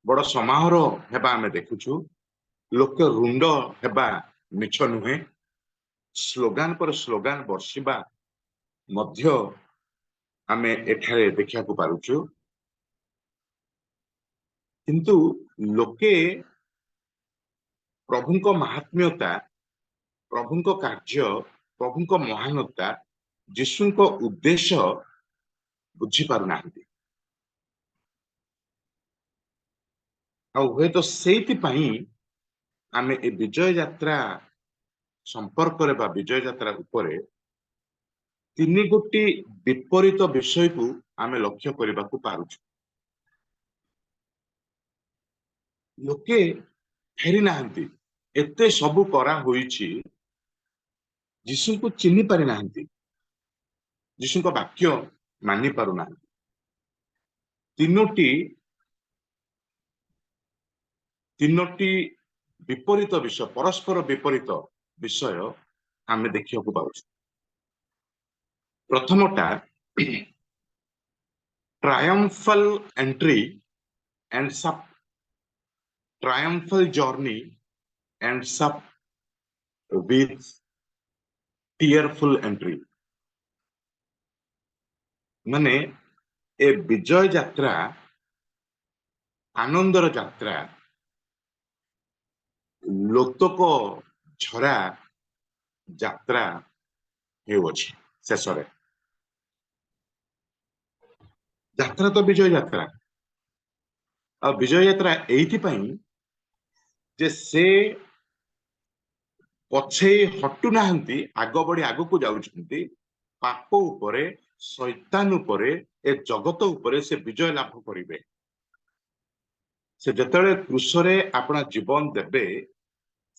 ବଡ ସମାରୋହ ହେବା ଆମେ ଦେଖୁଛୁ। ଲୋକେ ରୁଣ୍ଡ ହେବା ମିଛ ନୁହେଁ। ସ୍ଲୋଗାନ ପରେ ସ୍ଲୋଗାନ ବର୍ଷିବା ମଧ୍ୟ ଆମେ ଏଠାରେ ଦେଖିବାକୁ ପାରୁଛୁ। କିନ୍ତୁ ଲୋକେ ପ୍ରଭୁଙ୍କ ମାହାତ୍ମ୍ୟତା, ପ୍ରଭୁଙ୍କ କାର୍ଯ୍ୟ, ପ୍ରଭୁଙ୍କ ମହାନତା, ଯୀଶୁଙ୍କ ଉଦ୍ଦେଶ୍ୟ ବୁଝିପାରୁନାହାନ୍ତି। ଆଉ ହୁଏତ ସେଇଥିପାଇଁ ଆମେ ଏ ବିଜୟ ଯାତ୍ରା ସମ୍ପର୍କରେ ବା ବିଜୟ ଯାତ୍ରା ଉପରେ 3 ଗୋଟି ବିପରୀତ ବିଷୟକୁ ଆମେ ଲକ୍ଷ୍ୟ କରିବାକୁ ପାରୁଛୁ। ଲୋକେ ଫେରି ନାହାନ୍ତି। ଏତେ ସବୁ କରା ହୋଇଛି, ଯୀଶୁଙ୍କୁ ଚିହ୍ନି ପାରିନାହାନ୍ତି, ଯୀଶୁଙ୍କ ବାକ୍ୟ ମାନି ପାରୁନାହାନ୍ତି। ତିନୋଟି ବିପରୀତ ବିଷୟ, ପରସ୍ପର ବିପରୀତ ବିଷୟ ଆମେ ଦେଖିବାକୁ ପାଉଛୁ। ପ୍ରଥମଟା triumphal entry and triumphal journey ends up with tearful entry। ମାନେ ଏ ବିଜୟ ଯାତ୍ରା, ଆନନ୍ଦର ଯାତ୍ରା, ଲୋତକ ଝରା ଯାତ୍ରା ହେଉଅଛି। ଶେଷରେ ଯାତ୍ରା ତ ବିଜୟ ଯାତ୍ରା। ଆଉ ବିଜୟ ଯାତ୍ରା ଏଇଥିପାଇଁ ଯେ ସେ ପଛେଇ ହଟୁ ନାହାନ୍ତି, ଆଗ ବଢି ଆଗକୁ ଯାଉଛନ୍ତି। ପାପ ଉପରେ, ଶୈତାନ ଉପରେ, ଏ ଜଗତ ଉପରେ ସେ ବିଜୟ ଲାଭ କରିବେ। ସେ ଯେତେବେଳେ କ୍ରୁଶରେ ଆପଣା ଜୀବନ ଦେବେ,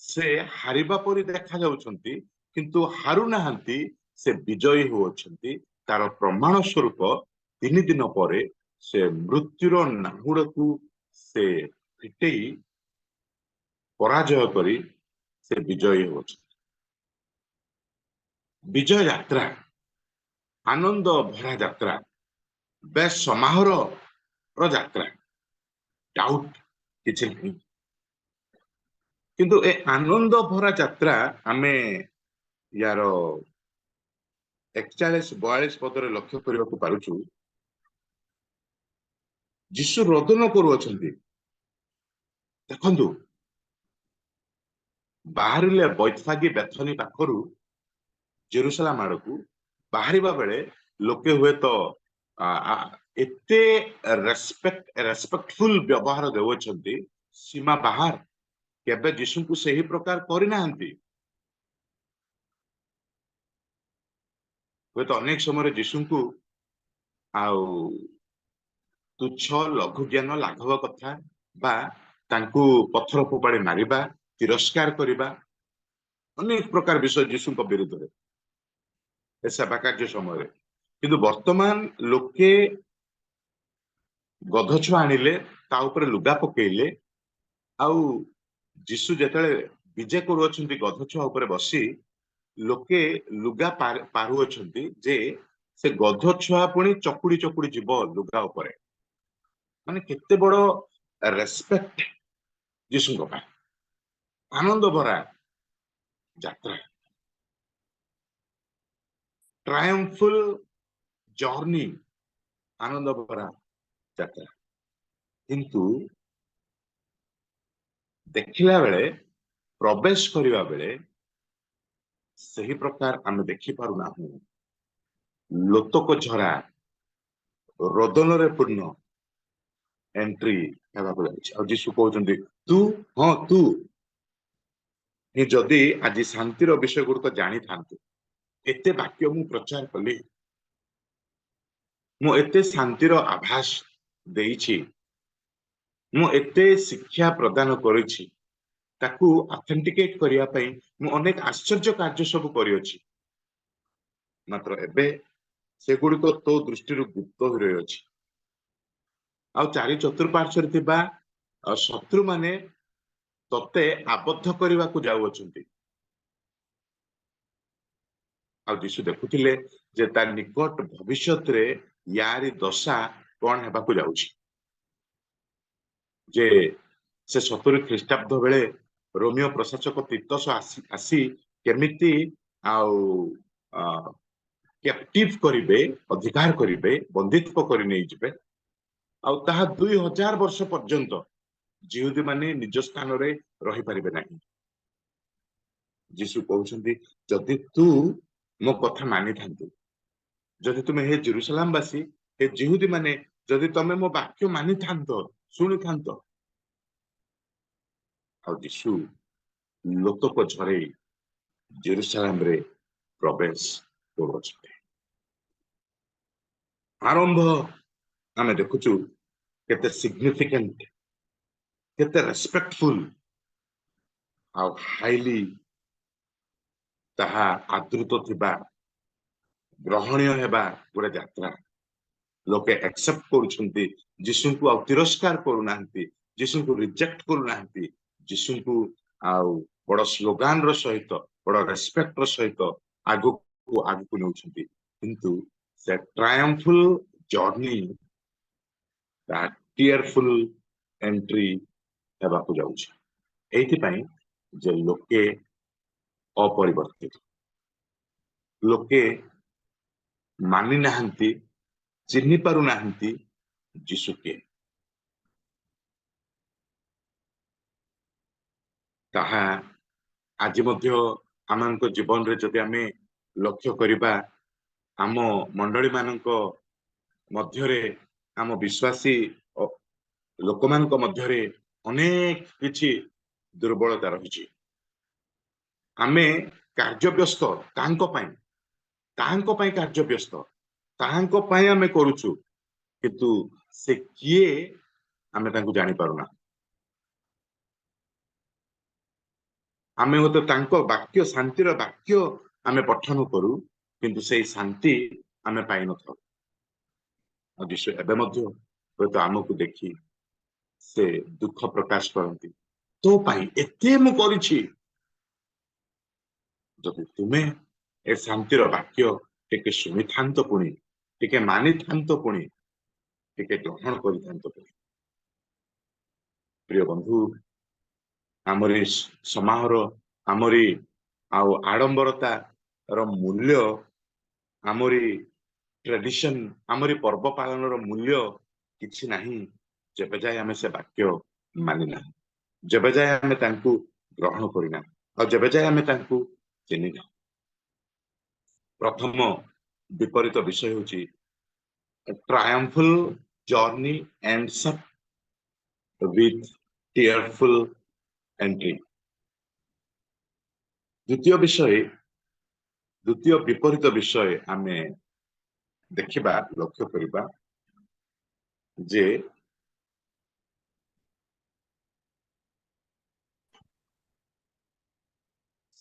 ସେ ହାରିବା ପରି ଦେଖା ଯାଉଛନ୍ତି, କିନ୍ତୁ ହାରୁନାହାନ୍ତି, ସେ ବିଜୟୀ ହେଉଅଛନ୍ତି। ତାର ପ୍ରମାଣ ସ୍ୱରୂପ 3 ଦିନ ପରେ ସେ ମୃତ୍ୟୁର ନାହୁଡକୁ ସେ ଫିଟେଇ ପରାଜୟ କରି ସେ ବିଜୟୀ ହେଉଅଛନ୍ତି। ବିଜୟ ଯାତ୍ରା, ଆନନ୍ଦ ଭରା ଯାତ୍ରା, ବେଶ ସମାରୋହର ଯାତ୍ରା, ଡାଉଟ କିଛି ନାହିଁ। କିନ୍ତୁ ଏ ଆନନ୍ଦ ଭରା ଯାତ୍ରା ଆମେ ୟାର 41-42 ପଦରେ ଲକ୍ଷ୍ୟ କରିବାକୁ ପାରୁଛୁ। ଯୀଶୁ ରୋଦନ କରୁଅଛନ୍ତି। ଦେଖନ୍ତୁ, ବାହାରିଲେ ବୈତଫାଗି ବେଥନି ପାଖରୁ ଜେରୁସାଲାମ ଆଡକୁ ବାହାରିବା ବେଳେ ଲୋକେ ହୁଏତ ଏତେ ରେସ୍ପେକ୍ଟଫୁଲ ବ୍ୟବହାର ଦେଉଅଛନ୍ତି, ସୀମା ବାହାର କେବେ ଯୀଶୁଙ୍କୁ ସେହି ପ୍ରକାର କରିନାହାନ୍ତି। ହୁଏତ ଅନେକ ସମୟରେ ଯୀଶୁଙ୍କୁ ଆଉ ତୁଚ୍ଛ ଲଘୁ ଜ୍ଞାନ ଲାଘବ କଥା ବା ତାଙ୍କୁ ପଥର ଫୋପାଡ଼ି ମାରିବା, ତିରସ୍କାର କରିବା, ଅନେକ ପ୍ରକାର ବିଷୟ ଯୀଶୁଙ୍କ ବିରୁଦ୍ଧରେ ଏ ସେବା କାର୍ଯ୍ୟ ସମୟରେ। କିନ୍ତୁ ବର୍ତ୍ତମାନ ଲୋକେ ଗଧଛୁଆ ଆଣିଲେ, ତା ଉପରେ ଲୁଗା ପକେଇଲେ, ଆଉ ଯୀଶୁ ଯେତେବେଳେ विजय करुअछंती गधछुआ ऊपर बसी लोके लुगा पारुअछंती जे से गधछुआ पुणी चकुड़ी चकुड़ी जीव लुगा ऊपर माने केते बड़ रेस्पेक्ट यीशु को आनंद भरा यात्रा ट्रायम्फुल जर्नी आनंद भरा यात्रा किंतु देखिला बेले प्रवेश करिवा बेले सही प्रकार आम देखि पारुना लोतक झरा रोदन रे पूर्ण एंट्री हेबाक जाउछि आ यीशु कहउछन्ती तू हां तू हे जदि आज शांतिर विषय गुड़िक जानी थांतु एते वाक्य मु प्रचार कली मु एते शांतिर आभास देइछि मु एते शिक्षा प्रदान करिछि ताकू ऑथेंटिकेट करिया पई मु अनेक आश्चर्य कार्य सब करियोछि मात्र एबे से गुड़िक तो दृष्टि गुप्त हो रही अछि आ चारि चतुर्पार्श्व थिबा शत्रु माने तते आबद्ध करने को जाउछंती आ यीशु देखुथिले जे ता निकट भविष्यत रे यारी दशा कोन हेबा को जाउछि जे से 70 ख्रीष्टाब्द बेले रोमियो प्रशासक तीतस आसी केमिति आउ कैप्टिव करिवे अधिकार करिवे बंदित्व करि नै जिवे आ ताहा 2000 वर्ष पर्यंत जिहुदी माने निज स्थान रे रहि परिबे नाही यीशु कहउछंती जदि तू मो कथा मानि थांतु जदि तुमे हे जेरूशलेम वासी हे जिहुदी माने जदि तमे मो वाक्य मानि थांतो सुनि थांतो आ यीशु लोतक झरे जेरूशलेम रे प्रवेश करुछते आरंभ आमे देखुछु केते सिग्निफिकेंट केते रेस्पेक्टफुल आ हाईली ताहा आदृत थिबा ग्रहणीय हेबा गोटे यात्रा लोके एक्सेप्ट करुछंती यीशु को आ तिरस्कार करूनांती यीशु को रिजेक्ट करूनांती यीशु को आ बड़ स्लोगान रो सहित बड़ रेस्पेक्ट रो सहित आगु को नउछंती किंतु से ट्रायम्फुल जर्नी ता टीयरफुल एंट्री हेबा को जाउछि एथि पई जे लोके अपरिवर्तित लोके मानि नाहंती चिन्हि पारु नाहंती यीशु के ताहा आज मध्य आमनको जीवन रे जदि आमे लक्ष्य करिबा आम मंडली माननको मध्यरे आम विश्वासी लोकमाननको मध्यरे अनेक किछि दुर्बलता रहिछि आमे कार्य व्यस्त तांको पई कार्य व्यस्त तांको पई आमे करूछु किंतु से किए आमे तांको जानि पारुना आमे होते तांको वाक्य शांतिर वाक्य आमे पठन करू किंतु से शांति आमे पाइ न थाउ यीशु एबे मध्य तो आमको देखि से दुख प्रकाश करती तो पाई एते मु करिछि जदि तुमे ए शांतिर वाक्य टिके सुनि थांतो पुणी टिके मानि थांतो पुणी टिके ग्रहण करि थांतो पुणी प्रिय बंधु आमरी समाहर आमरी आउ आडंबरता रो मूल्य आमरी ट्रेडिशन आमरी पर्व पालन रो मूल्य किछि नाही जेबे जाय आमे से वाक्य मानि ना जेबे जाय आमे तांकु ग्रहण करिना आ जेबे जाय आमे तांकु चिन्हि ना प्रथम विपरीत विषय होची triumphal journey ends up with tearful entry द्वितीय विपरीत विषय आमे देखिबा लक्ष्य करिबा जे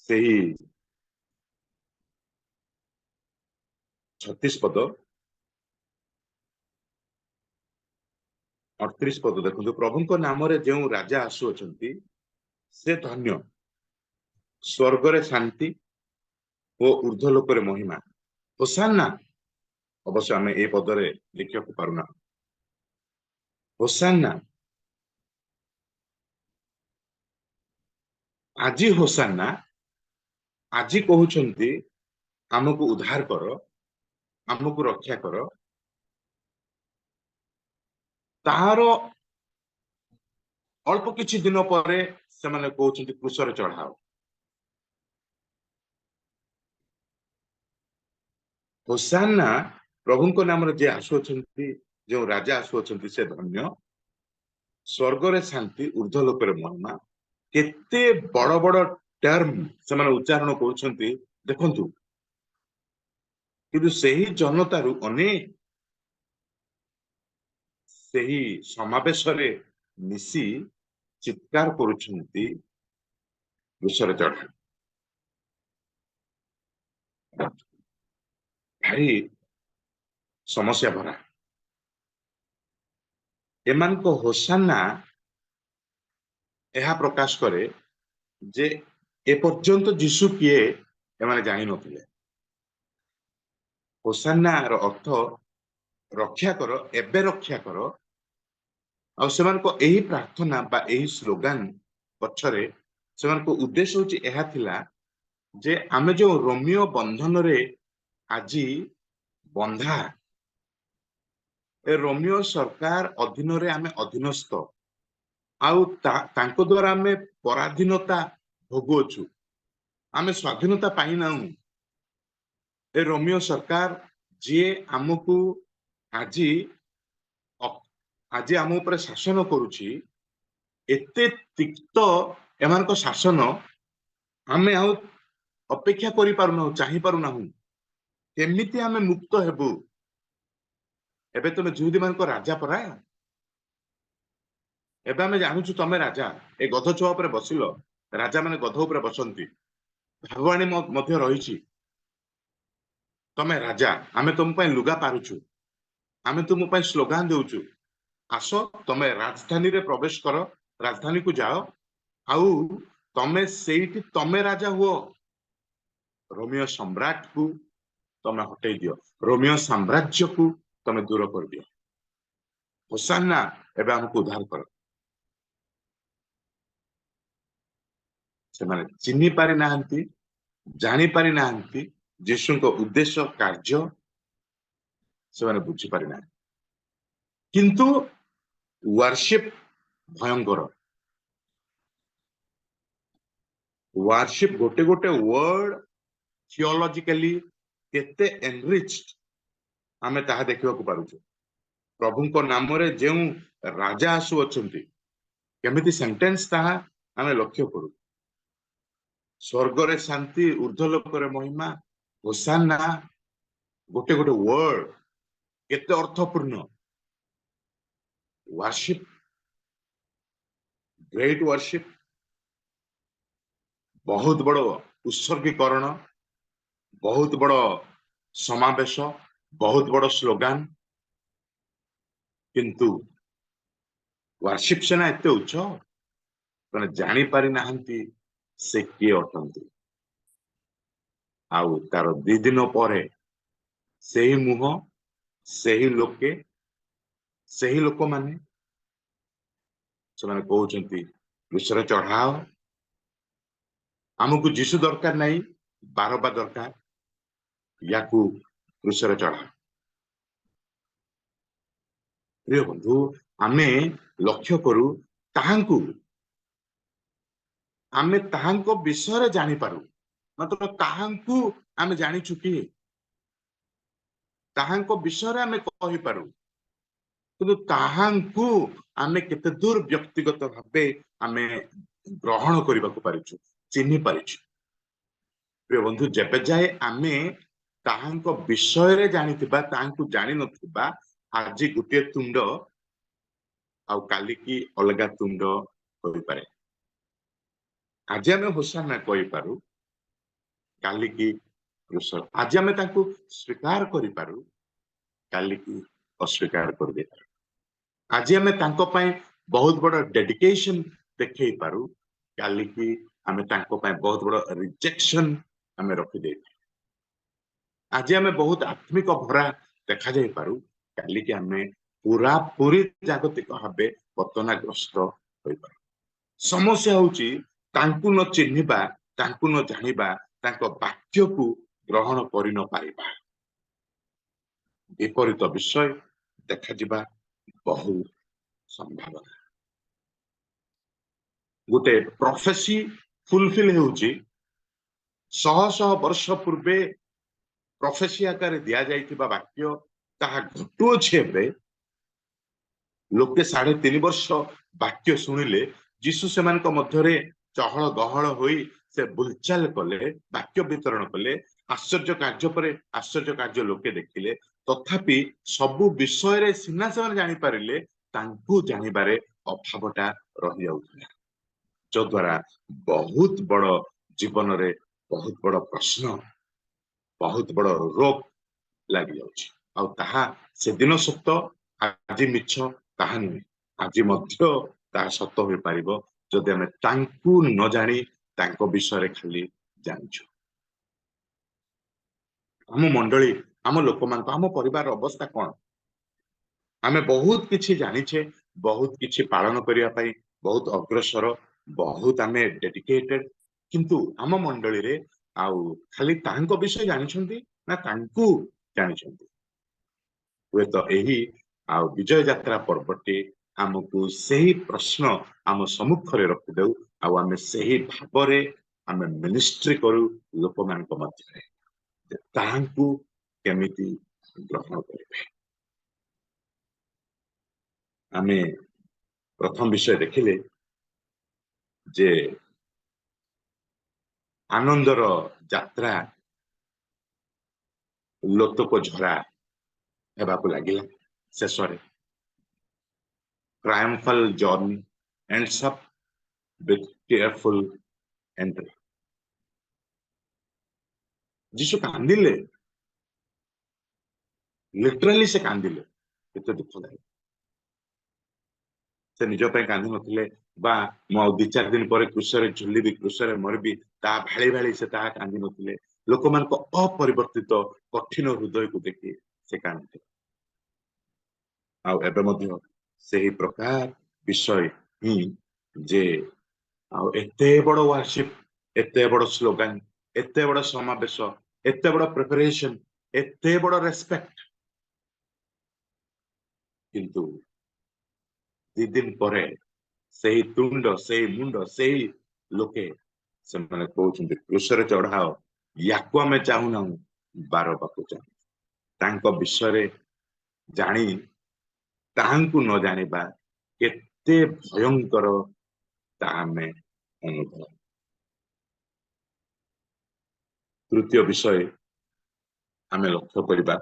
सही 36 पद 38 पद देखो प्रभु नाम रे जो राजा आसुअछंती से धन्य ସ୍ୱର୍ଗରେ ଶାନ୍ତି ଓ ଊର୍ଦ୍ଧ୍ୱ ଲୋକରେ ମହିମା। ହୋସାନା ଅବଶ୍ୟ ଆମେ ଏ ପଦରେ ଲେଖିବାକୁ ପାରୁନା। ହୋସାନା ଆଜି ହୋସାନା ଆଜି କହୁଛନ୍ତି ଆମକୁ ଉଦ୍ଧାର କର, ଆମକୁ ରକ୍ଷା କର। ତାହାର ଅଳ୍ପ କିଛି ଦିନ ପରେ ସେମାନେ କହୁଛନ୍ତି କ୍ରୁଶରେ ଚଢାଅ। ହୋସାନା ପ୍ରଭୁଙ୍କ ନାମରେ ଯିଏ ଆସୁଅଛନ୍ତି, ଯେଉଁ ରାଜା ଆସୁଅଛନ୍ତି ସେ ଧନ୍ୟ। ସ୍ୱର୍ଗରେ ଶାନ୍ତି, ଊର୍ଦ୍ଧ୍ୱ ଲୋକରେ ମହିମା। କେତେ ବଡ ବଡ ଟର୍ମ ସେମାନେ ଉଚ୍ଚାରଣ କରୁଛନ୍ତି ଦେଖନ୍ତୁ। କିନ୍ତୁ ସେହି ଜନତାରୁ ଅନେକ ସେହି ସମାବେଶରେ ମିଶି ଚିତ୍କାର କରୁଛନ୍ତି କ୍ରୁଶରେ ଚଢା। ଭାରି ସମସ୍ୟା ଭରା। ଏମାନଙ୍କ ହୋସାନା ଏହା ପ୍ରକାଶ କରେ ଯେ ଏପର୍ଯ୍ୟନ୍ତ ଯୀଶୁ କିଏ ଏମାନେ ଜାଣିନଥିଲେ। ହୋସାନାର ଅର୍ଥ ରକ୍ଷା କର, ଏବେ ରକ୍ଷା କର। ଆଉ ସେମାନଙ୍କ ଏହି ପ୍ରାର୍ଥନା ବା ଏହି ସ୍ଲୋଗାନ ପଛରେ ସେମାନଙ୍କ ଉଦ୍ଦେଶ୍ୟ ହଉଛି ଏହା ଥିଲା ଯେ ଆମେ ଯୋଉ ରୋମିଓ ବନ୍ଧନରେ ଆଜି ବନ୍ଧା, ଏ ରୋମିଓ ସରକାର ଅଧୀନରେ ଆମେ ଅଧୀନସ୍ଥ, ଆଉ ତାଙ୍କ ଦ୍ୱାରା ଆମେ ପରାଧୀନତା ଭୋଗୁଅଛୁ, ଆମେ ସ୍ୱାଧୀନତା ପାଇନାହୁଁ। ଏ ରୋମିଓ ସରକାର ଯିଏ ଆମକୁ ଆଜି ଆମ ଉପରେ ଶାସନ କରୁଛି, ଏତେ ତିକ୍ତ ଏମାନଙ୍କ ଶାସନ ଆମେ ଆଉ ଅପେକ୍ଷା କରିପାରୁନାହୁଁ, ଚାହିଁ ପାରୁନାହୁଁ। କେମିତି ଆମେ ମୁକ୍ତ ହେବୁ? ଏବେ ତମେ ଯୁହୁଦୀ ମାନଙ୍କ ରାଜା ପରା। ଏବେ ଆମେ ଜାଣୁଛୁ ତମେ ରାଜା, ଏ ଗଧ ଛୁଆ ଉପରେ ବସିଲ। ରାଜା ମାନେ ଗଧ ଉପରେ ବସନ୍ତି, ଭାଗବାଣୀ ମଧ୍ୟ ରହିଛି। ତମେ ରାଜା, ଆମେ ତମ ପାଇଁ ଲୁଗା ପାରୁଛୁ, ଆମେ ତୁମ ପାଇଁ ସ୍ଲୋଗାନ ଦେଉଛୁ। ଆସ ତମେ ରାଜଧାନୀରେ ପ୍ରବେଶ କର, ରାଜଧାନୀକୁ ଯାଅ, ଆଉ ତମେ ସେଇଠି ତମେ ରାଜା ହୁଅ। ରୋମିଓ ସମ୍ରାଟକୁ ତମେ ହଟେଇ ଦିଅ, ରୋମିଓ ସାମ୍ରାଜ୍ୟକୁ ତମେ ଦୂର କରିଦିଅ। ହୋସାନା ଏବେ ଆମକୁ ଉଦ୍ଧାର କର। ସେମାନେ ଚିହ୍ନି ପାରି ନାହାନ୍ତି, ଜାଣିପାରି ନାହାନ୍ତି ଯୀଶୁଙ୍କ ଉଦ୍ଦେଶ୍ୟ, କାର୍ଯ୍ୟ ସେମାନେ ବୁଝିପାରି ନାହାନ୍ତି। କିନ୍ତୁ ୱାର୍ସିପ ଭୟଙ୍କର। ୱାର୍ସିପ ଗୋଟେ ଗୋଟେ ୱାର୍ଡ ଥିଓଲୋଜିକାଲି କେତେ ଏନରିଚ୍ଡ ଆମେ ତାହା ଦେଖିବାକୁ ପାରୁଛୁ। ପ୍ରଭୁଙ୍କ ନାମରେ ଯେଉଁ ରାଜା ଆସୁଅଛନ୍ତି, କେମିତି ସେଣ୍ଟେନ୍ସ ତାହା ଆମେ ଲକ୍ଷ୍ୟ କରୁ। ସ୍ୱର୍ଗରେ ଶାନ୍ତି, ଊର୍ଦ୍ଧ୍ୱ ଲୋକରେ ମହିମା, ହୋସାନା, ଗୋଟେ ଗୋଟେ ୱାର୍ଡ କେତେ ଅର୍ଥପୂର୍ଣ୍ଣ। ୱାର୍ସିପ, ଗ୍ରେଟ ୱାର୍ସିପ, ବହୁତ ବଡ ଉତ୍ସର୍ଗୀକରଣ, ବହୁତ ବଡ ସମାବେଶ, ବହୁତ ବଡ ସ୍ଲୋଗାନ। କିନ୍ତୁ ୱାର୍ସିପ ସେନା ଏତେ ଉଚ୍ଚ, ମାନେ ଜାଣିପାରି ନାହାନ୍ତି ସେ କିଏ ଅଟନ୍ତି। ଆଉ ତାର 2 ଦିନ ପରେ ସେହି ମୁହଁ, ସେହି ଲୋକେ, ସେହି ଲୋକମାନେ ସେମାନେ କହୁଛନ୍ତି କ୍ରୁଶରେ ଚଢାଅ। ଆମକୁ ଯୀଶୁ ଦରକାର ନାହିଁ, ବାରବା ଦରକାର, ୟାକୁ କ୍ରୁଶରେ ଚଢାଅ। ପ୍ରିୟ ବନ୍ଧୁ, ଆମେ ଲକ୍ଷ୍ୟ କରୁ ତାହାଙ୍କୁ, ଆମେ ତାହାଙ୍କ ବିଷୟରେ ଜାଣିପାରୁ, ମାତ୍ର ତାହାଙ୍କୁ ଆମେ ଜାଣିଛୁ କି? ତାହାଙ୍କ ବିଷୟରେ ଆମେ କହିପାରୁ, କିନ୍ତୁ ତାହାଙ୍କୁ ଆମେ କେତେ ଦୂର ବ୍ୟକ୍ତିଗତ ଭାବେ ଆମେ ଗ୍ରହଣ କରିବାକୁ ପାରିଛୁ, ଚିହ୍ନି ପାରିଛୁ। ପ୍ରିୟ ବନ୍ଧୁ, ଯେବେ ଯାଏ ଆମେ ତାହାଙ୍କ ବିଷୟରେ ଜାଣିଥିବା, ତାହାଙ୍କୁ ଜାଣିନଥିବା, ଆଜି ଗୋଟିଏ ତୁଣ୍ଡ ଆଉ କାଲିକି ଅଲଗା ତୁଣ୍ଡ ହୋଇପାରେ। ଆଜି ଆମେ ହୋସାନା କହିପାରୁ, କାଲିକି କ୍ରୁଶ। ଆଜି ଆମେ ତାଙ୍କୁ ସ୍ୱୀକାର କରିପାରୁ, କାଲିକି ଅସ୍ୱୀକାର କରିଦେଇପାରୁ। ଆଜି ଆମେ ତାଙ୍କ ପାଇଁ ବହୁତ ବଡ ଡେଡିକେସନ ଦେଖେଇ ପାରୁ, କାଲିକି आमे तांको पाए बहुत बड़ रिजेक्शन आमे रखि दे आज आमे बहुत आत्मिक भरा देखा जाई पारू काली कि आमे पूरा पूरी जागतिक भाबे पतनाग्रस्त होई पारू समस्या होची तांकु न चिन्हिबा तांकु न जानिबा तांको वाक्य को ग्रहण करि न पारिबा विपरीत विषय देखा जिबा बहुत संभावना गोटे प्रोफेसी फुलफिल होउची शह शह वर्ष पूर्वे प्रोफेसी आकार दिया जाइथिबा वाक्य ताहा घटुअछि एबे लोके 3.5 वर्ष वाक्य शुणिले जीशु सेमानक मध्यरे चहल गहल होई से बुलचाल कले वाक्य वितरण कले आश्चर्य कार्य परे आश्चर्य कार्य लोके देखिले तथापि सबु विषय रे सिना से जानि पारिले तांकु जानिबारे अभावटा रहि जाउथिला जो द्वारा बहुत बड़ जीवन रे बहुत बड़ प्रश्न बहुत बड़ रोग लागि जाउछि आ ताहा से दिन सत्य आज मिछ ताहा नुहे आज मध्य ताहा सत्य होई पारिबो जदि आमे तांकु न जानि तांको विषय रे खाली जानिछु हम मंडली हम लोक मान हम परिवार अवस्था कोन आमे बहुत किछि जानिछे बहुत किछि पालन करिया पई बहुत अग्रसर बहुत आमे डेडिकेटेड किंतु हम मंडली रे आउ खाली तांको विषय जानिछंती ना तांकु जानिछंती हुए तो एही आ विजय यात्रा पर्वटी आमको सही प्रश्न आम सम्मुख रे रखि देउ आ आमे सही भाबरे आमे मिनिस्ट्री करू लोक मानक मध्य रे तांकु केमिति ग्रहण करिवे आमे प्रथम विषय देखिले जे आनंदर यात्रा लोतक झरा हेबाकु लागिला शेषरे triumphal journey ends up with tearful entry जीशु कांदिले लिटरली से कांदिले केते दुख लागे से निज पे कांदी नथिले बा मो 2-4 दिन पर क्रूसरे झुलिबी क्रूसरे मरबी ता भाली भाली से ता कांदी नथिले लोक मान को अपरिवर्तित कठिन हृदय को देखि से कांदी आ एबे मध्य सही प्रकार विषय ही जे आ एते बड़ वर्शिप एते बड़ स्लोगन एते बड़ समावेश एते बड़ प्रिपरेशन एते बड़ रेस्पेक्ट किंतु 2 दिन परे सही तुंड सही मुंड सही लोके से माने कहउछन्ते क्रूसरे चढ़ाओ याकु आमे चाहू ना बार बाकु चाहू तांको विषय रे जानी तांकु न जानिबा केते भयंकर तामे अनुभव तृतीय विषय आमे लक्ष्य करिबा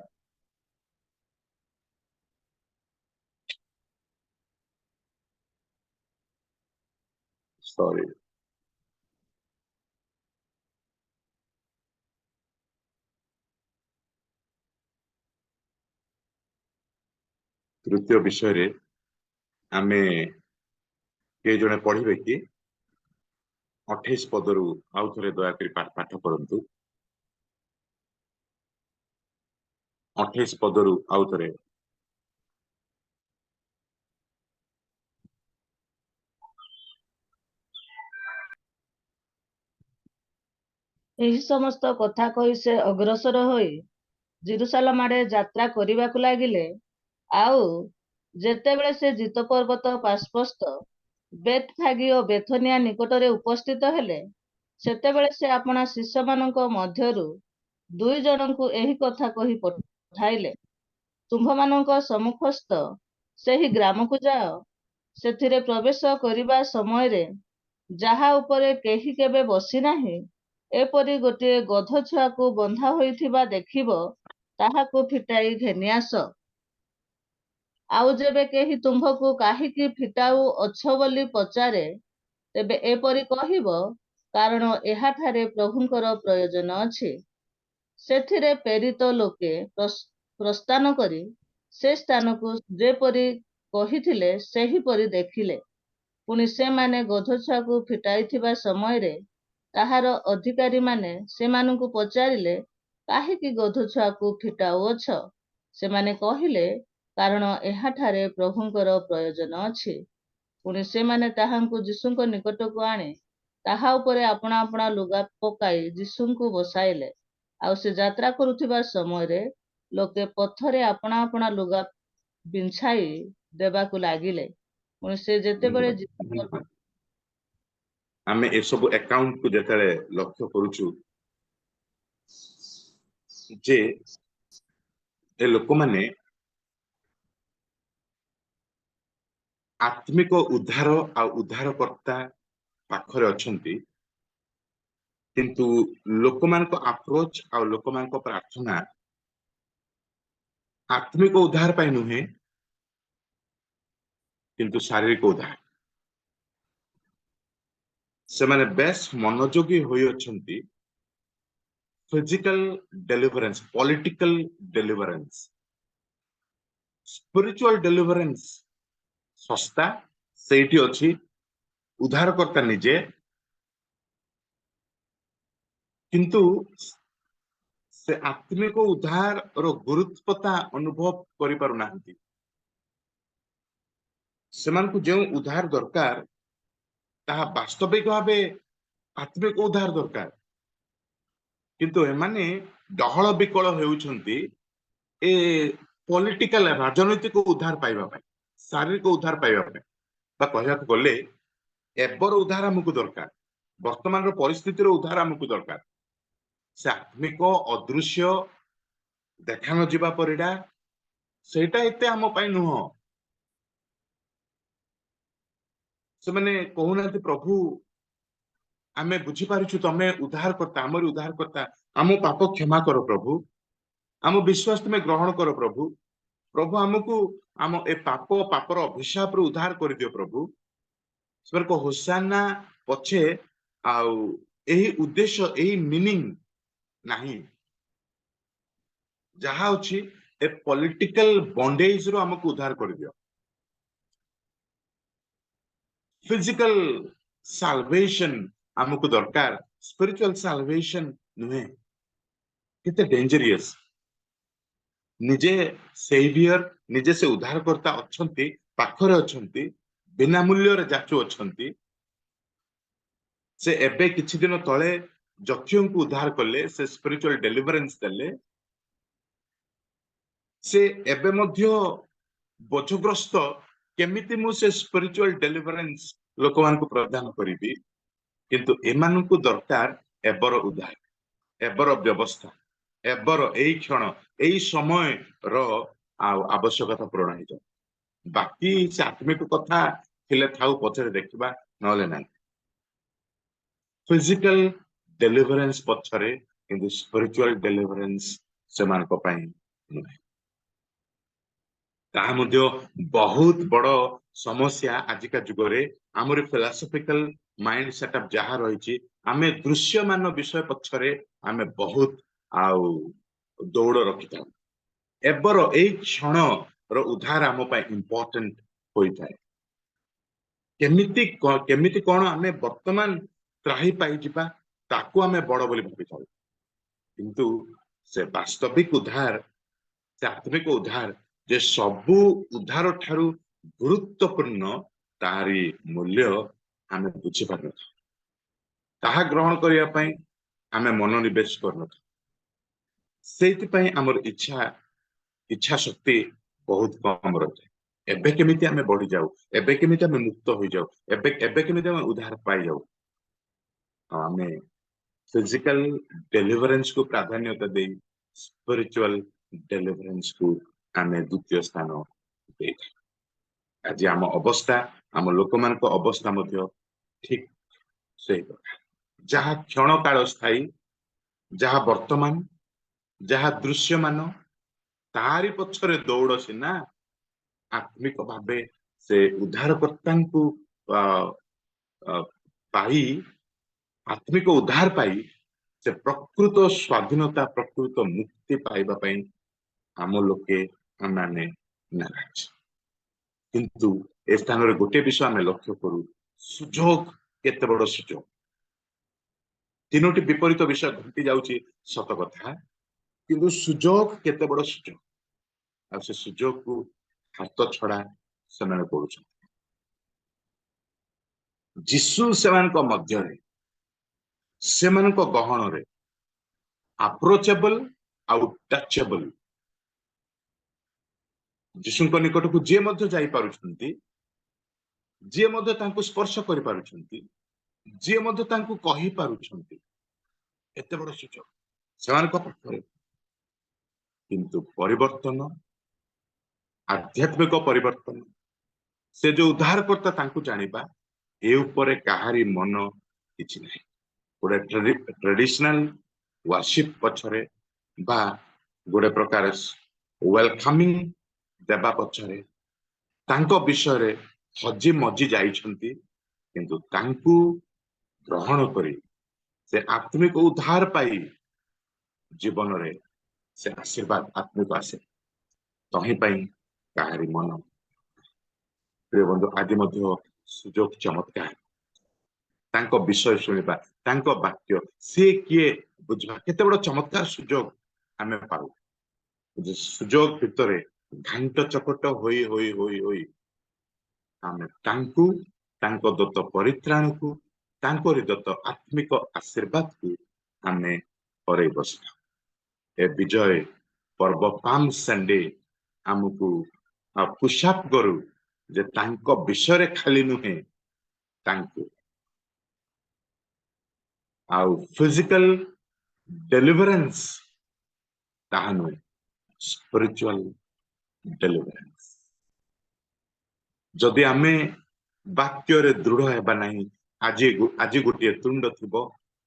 सॉरी तृतीय विषय रे आमे के जने पढिबे कि 28 पदरु आउ थरे दया करी पाठ करंतु 28 पदरु आउ थरे एही समस्त कथा कहि से अग्रसर होई जेरुसालेम आड़े यात्रा करिबाकु लागिले आउ जेतेबेले से जित पर्वत पार्श्वस्थ बेतफागी और बेथनिया निकटरे उपस्थित हेले सेतेबेले से अपना शिष्य मानक मध्यरु 2 जनଙ୍କୁ एही कथा कहि पठाइले तुम्भमानक सम्मुखस्थ सेही ग्रामକୁ ଯାଅ ସେଥିରେ ପ୍ରବେଶ କରିବା ସମୟରେ ଯାହା ଉପରେ କେହି କେବେ ବସି ନାହିଁ एपरि गोटे गध छुआକୁ बंधा होइथिबा देखिब ताहाକୁ फिटाई घेनि आस आउ जेबे केही तुम्भକୁ काहिकी फिटाऊ अछ बोली पचारे तेबे एपरि कहिब कारण एहाठारे प्रभुଙ୍କର प्रयोजन अछि ସେଥିରେ ପ୍ରେରିତ ଲୋକେ ପ୍ରସ୍ଥାନ କରି ସେ ସ୍ଥାନକୁ ଯେପରି କହିଥିଲେ ସେହିପରି ଦେଖିଲେ ପୁଣି ସେମାନେ ଗଧ ଛୁଆକୁ ଫିଟାଇଥିବା ସମୟରେ ତାହାର ଅଧିକାରୀମାନେ ସେମାନଙ୍କୁ ପଚାରିଲେ, କାହିଁକି ଗଧ ଛୁଆକୁ ଫିଟାଉଅଛ? ସେମାନେ କହିଲେ, କାରଣ ଏହାଠାରେ ପ୍ରଭୁଙ୍କର ପ୍ରୟୋଜନ ଅଛି। ପୁଣି ସେମାନେ ତାହାଙ୍କୁ ଯୀଶୁଙ୍କ ନିକଟକୁ ଆଣି ତାହା ଉପରେ ଆପଣା ଆପଣା ଲୁଗା ପକାଇ ଯୀଶୁଙ୍କୁ ବସାଇଲେ। ଆଉ ସେ ଯାତ୍ରା କରୁଥିବା ସମୟରେ ଲୋକେ ପଥରେ ଆପଣା ଆପଣା ଲୁଗା ବିଞ୍ଛାଇ ଦେବାକୁ ଲାଗିଲେ। ପୁଣି ସେ ଯେତେବେଳେ ଆମେ ଏସବୁ ଆକାଉଣ୍ଟକୁ ଯେତେବେଳେ ଲକ୍ଷ୍ୟ କରୁଛୁ ଯେ ଏ ଲୋକମାନେ ଆତ୍ମିକ ଉଦ୍ଧାର ଆଉ ଉଦ୍ଧାରକର୍ତ୍ତା ପାଖରେ ଅଛନ୍ତି, କିନ୍ତୁ ଲୋକମାନଙ୍କ ଆପ୍ରୋଚ ଆଉ ଲୋକମାନଙ୍କ ପ୍ରାର୍ଥନା ଆତ୍ମିକ ଉଦ୍ଧାର ପାଇଁ ନୁହେଁ, କିନ୍ତୁ ଶାରୀରିକ ଉଦ୍ଧାର। ସେମାନେ ବେଶ ମନୋଯୋଗୀ ହୋଇଅଛନ୍ତି ଫିଜିକାଲ ଡେଲିଭରେନ୍ସ, ପଲିଟିକାଲ ଡେଲିଭରେନ୍ସ। ସ୍ପିରିଚୁଆଲ ଡେଲିଭରେନ୍ସ ଶସ୍ତା, ସେଇଠି ଅଛି ଉଦ୍ଧାରକର୍ତ୍ତା ନିଜେ, କିନ୍ତୁ ସେ ଆତ୍ମିକ ଉଦ୍ଧାରର ଗୁରୁତ୍ୱତା ଅନୁଭବ କରିପାରୁନାହାନ୍ତି। ସେମାନଙ୍କୁ ଯେଉଁ ଉଦ୍ଧାର ଦରକାର ତାହା ବାସ୍ତବିକ ଭାବେ ଆତ୍ମିକ ଉଦ୍ଧାର ଦରକାର, କିନ୍ତୁ ଏମାନେ ଡହଳ ବିକଳ ହେଉଛନ୍ତି ଏ ପଲିଟିକାଲ ରାଜନୈତିକ ଉଦ୍ଧାର ପାଇବା ପାଇଁ, ଶାରୀରିକ ଉଦ୍ଧାର ପାଇବା ପାଇଁ। ବା କହିବାକୁ ଗଲେ ଏବେର ଉଦ୍ଧାର ଆମକୁ ଦରକାର, ବର୍ତ୍ତମାନର ପରିସ୍ଥିତିର ଉଦ୍ଧାର ଆମକୁ ଦରକାର। ସେ ଆତ୍ମିକ ଅଦୃଶ୍ୟ ଦେଖା ନ ଯିବା ପରିଡ଼ା ସେଇଟା ଏତେ ଆମ ପାଇଁ ନୁହଁ। ସେମାନେ କହୁନାହାନ୍ତି, ପ୍ରଭୁ ଆମେ ବୁଝିପାରୁଛୁ ତମେ ଉଦ୍ଧାରକର୍ତ୍ତା, ଆମରି ଉଦ୍ଧାରକର୍ତ୍ତା, ଆମ ପାପ କ୍ଷମା କର ପ୍ରଭୁ, ଆମ ବିଶ୍ୱାସ ତୁମେ ଗ୍ରହଣ କର ପ୍ରଭୁ। ପ୍ରଭୁ ଆମକୁ ଆମ ଏ ପାପର ଅଭିଶାପରୁ ଉଦ୍ଧାର କରିଦିଅ ପ୍ରଭୁ। ସେମାନଙ୍କ ହୋସାନା ପଛେ ଆଉ ଏହି ଉଦ୍ଦେଶ୍ୟ, ଏହି ମିନିଂ ନାହିଁ। ଯାହା ଅଛି ଏ ପଲିଟିକାଲ ବଣ୍ଡେଜରୁ ଆମକୁ ଉଦ୍ଧାର କରିଦିଅ। ଫିଜିକାଲ ସାଲଭେସନ ଆମକୁ ଦରକାର, ସ୍ପିରିଚୁଆଲ ସାଲଭେସନ ନୁହେଁ। କେତେ ଡେଞ୍ଜରିୟସ୍। ନିଜେ ସେଭିୟର, ନିଜେ ସେ ଉଦ୍ଧାରକର୍ତ୍ତା ଅଛନ୍ତି, ପାଖରେ ଅଛନ୍ତି, ବିନା ମୂଲ୍ୟରେ ଯାଚୁ ଅଛନ୍ତି। ସେ ଏବେ କିଛି ଦିନ ତଳେ ଯକ୍ଷଙ୍କୁ ଉଦ୍ଧାର କଲେ, ସେ ସ୍ପିରିଚୁଆଲ ଡେଲିଭରେନ୍ସ ଦେଲେ। ସେ ଏବେ ମଧ୍ୟ ବୋଝଗ୍ରସ୍ତ, କେମିତି ମୁଁ ସେ ସ୍ପିରିଚୁଆଲ ଡେଲିଭରେନ୍ସ ଲୋକମାନଙ୍କୁ ପ୍ରଦାନ କରିବି। କିନ୍ତୁ ଏମାନଙ୍କୁ ଦରକାର ଏବେର ଉଦ୍ଧାର, ଏବେର ବ୍ୟବସ୍ଥା, ଏବେର ଏଇ କ୍ଷଣ, ଏଇ ସମୟର ଆଉ ଆବଶ୍ୟକତା ପୂରଣ ହେଇଯାଉ। ବାକି ସେ ଆତ୍ମିକ କଥା ଥିଲେ ଥାଉ, ପଛରେ ଦେଖିବା, ନହେଲେ ନାହିଁ। ଫିଜିକାଲ ଡେଲିଭରେନ୍ସ ପଛରେ, କିନ୍ତୁ ସ୍ପିରିଚୁଆଲ ଡେଲିଭରେନ୍ସ ସେମାନଙ୍କ ପାଇଁ ନୁହେଁ। ତାହା ମଧ୍ୟ ବହୁତ ବଡ ସମସ୍ୟା ଆଜିକା ଯୁଗରେ। ଆମର ଫିଲୋସଫିକାଲ ମାଇଣ୍ଡ ସେଟଅପ ଯାହା ରହିଛି, ଆମେ ଦୃଶ୍ୟମାନ ବିଷୟ ପଛରେ ଆମେ ବହୁତ ଆଉ ଦୌଡ଼ ରଖିଥାଉ। ଏବେର ଏଇ କ୍ଷଣର ଉଦ୍ଧାର ଆମ ପାଇଁ ଇମ୍ପୋର୍ଟାଣ୍ଟ ହୋଇଥାଏ। କେମିତି କଣ ଆମେ ବର୍ତ୍ତମାନ ତ୍ରାହି ପାଇଯିବା, ତାକୁ ଆମେ ବଡ ବୋଲି ଭାବିଥାଉ। କିନ୍ତୁ ସେ ବାସ୍ତବିକ ଉଦ୍ଧାର, ସେ ଆତ୍ମିକ ଉଦ୍ଧାର, ଯେ ସବୁ ଉଦ୍ଧାର ଠାରୁ ଗୁରୁତ୍ୱପୂର୍ଣ୍ଣ, ତାହାରି ମୂଲ୍ୟ ଆମେ ବୁଝିପାରିନଥାଉ। ତାହା ଗ୍ରହଣ କରିବା ପାଇଁ ଆମେ ମନୋନିବେଶ କରିନଥାଉ। ସେଇଥିପାଇଁ ଆମର ଇଚ୍ଛା ଶକ୍ତି ବହୁତ କମ ରହିଥାଏ। ଏବେ କେମିତି ଆମେ ବଢିଯାଉ, ଏବେ କେମିତି ଆମେ ମୁକ୍ତ ହୋଇଯାଉ, ଏବେ କେମିତି ଆମେ ଉଦ୍ଧାର ପାଇଯାଉ। ଆମେ ଫିଜିକାଲ ଡେଲିଭରେନ୍ସ କୁ ପ୍ରାଧାନ୍ୟତା ଦେଇ ସ୍ପିରିଚୁଆଲ ଡେଲିଭରେନ୍ସ କୁ ଆମେ ଦ୍ୱିତୀୟ ସ୍ଥାନ ଦେଇଥାଉ। ଆଜି ଆମ ଅବସ୍ଥା, ଆମ ଲୋକମାନଙ୍କ ଅବସ୍ଥା ମଧ୍ୟ ଠିକ ସେଇ କଥା। ଯାହା କ୍ଷଣ କାଳ ସ୍ଥାୟୀ, ଯାହା ବର୍ତ୍ତମାନ, ଯାହା ଦୃଶ୍ୟମାନ, ତାରି ପଛରେ ଦୌଡ଼ ସିନା ଆତ୍ମିକ ଭାବେ ସେ ଉଦ୍ଧାରକର୍ତ୍ତାଙ୍କୁ ପାଇ, ଆତ୍ମିକ ଉଦ୍ଧାର ପାଇ ସେ ପ୍ରକୃତ ସ୍ୱାଧୀନତା, ପ୍ରକୃତ ମୁକ୍ତି ପାଇବା ପାଇଁ ଆମ ଲୋକେ ଆମେ ନାରାଜ। କିନ୍ତୁ ଏ ସ୍ଥାନରେ ଗୋଟିଏ ବିଷୟ ଆମେ ଲକ୍ଷ୍ୟ କରୁ, ସୁଯୋଗ କେତେ ବଡ ସୁଯୋଗ। ତିନୋଟି ବିପରୀତ ବିଷୟ ଘଟି ଯାଉଛି ସତ କଥା, କିନ୍ତୁ ସୁଯୋଗ କେତେ ବଡ ସୁଯୋଗ, ଆଉ ସେ ସୁଯୋଗକୁ ହାତ ଛଡା ସେମାନେ କରୁଛନ୍ତି। ଯୀଶୁ ସେମାନଙ୍କ ମଧ୍ୟରେ, ସେମାନଙ୍କ ଗହଣରେ ଆପ୍ରୋଚେବଲ ଆଉ ଟଚେବଲ, ଯୀଶୁଙ୍କ ନିକଟକୁ ଯିଏ ମଧ୍ୟ ଯାଇପାରୁଛନ୍ତି, ଯିଏ ମଧ୍ୟ ତାଙ୍କୁ ସ୍ପର୍ଶ କରିପାରୁଛନ୍ତି, ଯିଏ ମଧ୍ୟ ତାଙ୍କୁ କହିପାରୁଛନ୍ତି, ଏତେ ବଡ ସୁଯୋଗ ସେମାନଙ୍କ ପାଖରେ। କିନ୍ତୁ ପରିବର୍ତ୍ତନ, ଆଧ୍ୟାତ୍ମିକ ପରିବର୍ତ୍ତନ, ସେ ଯୋଉ ଉଦ୍ଧାରକର୍ତ୍ତା ତାଙ୍କୁ ଜାଣିବା, ଏ ଉପରେ କାହାରି ମନ କିଛି ନାହିଁ। ଗୋଟେ ଟ୍ରେଡିସନାଲ ୱାର୍ସିପ ପଛରେ ବା ଗୋଟେ ପ୍ରକାର ୱେଲକମିଂ ଦେବା ପଛରେ ତାଙ୍କ ବିଷୟରେ ହଜି ମଜି ଯାଇଛନ୍ତି, କିନ୍ତୁ ତାଙ୍କୁ ଗ୍ରହଣ କରି ସେ ଆତ୍ମିକ ଉଦ୍ଧାର ପାଇ ଜୀବନରେ ସେ ଆଶୀର୍ବାଦ ଆତ୍ମିକ ଆସେ ତହିଁ ପାଇଁ କାହାରି ମନ। ପ୍ରିୟ ବନ୍ଧୁ, ଆଜି ମଧ୍ୟ ସୁଯୋଗ ଚମତ୍କାର, ତାଙ୍କ ବିଷୟ ଶୁଣିବା, ତାଙ୍କ ବାକ୍ୟ, ସେ କିଏ ବୁଝିବା, କେତେ ବଡ ଚମତ୍କାର ସୁଯୋଗ ଆମେ ପାଉ। ସୁଯୋଗ ଭିତରେ ଘାଣ୍ଟ ଚକଟ ହୋଇ ହୋଇ ହୋଇ ହୋଇ ଆମେ ତାଙ୍କୁ, ତାଙ୍କ ଦତ୍ତ ପରିତ୍ରାଣକୁ, ତାଙ୍କରି ଦତ୍ତ ଆତ୍ମିକ ଆଶୀର୍ବାଦକୁ ଆମେ ହରେଇ ବସିଥାଉ। ଏ ବିଜୟ ପର୍ବ ପାମ୍ ସଣ୍ଡେ ଆମକୁ ପୁଷଆପ୍ କରୁ ଯେ ତାଙ୍କ ବିଷୟରେ ଖାଲି ନୁହେଁ, ତାଙ୍କୁ ଆଉ ଫିଜିକାଲ ଡେଲିଭରେନ୍ସ ତାହା ନୁହେଁ, ସ୍ପିରିଚୁଆଲ ଡେଲିଭରେନ୍ସ। ଯଦି ଆମେ ବାକ୍ୟରେ ଦୃଢ ହେବା ନାହିଁ, ଆଜି ଗୋଟିଏ ତୁଣ୍ଡ ଥିବ,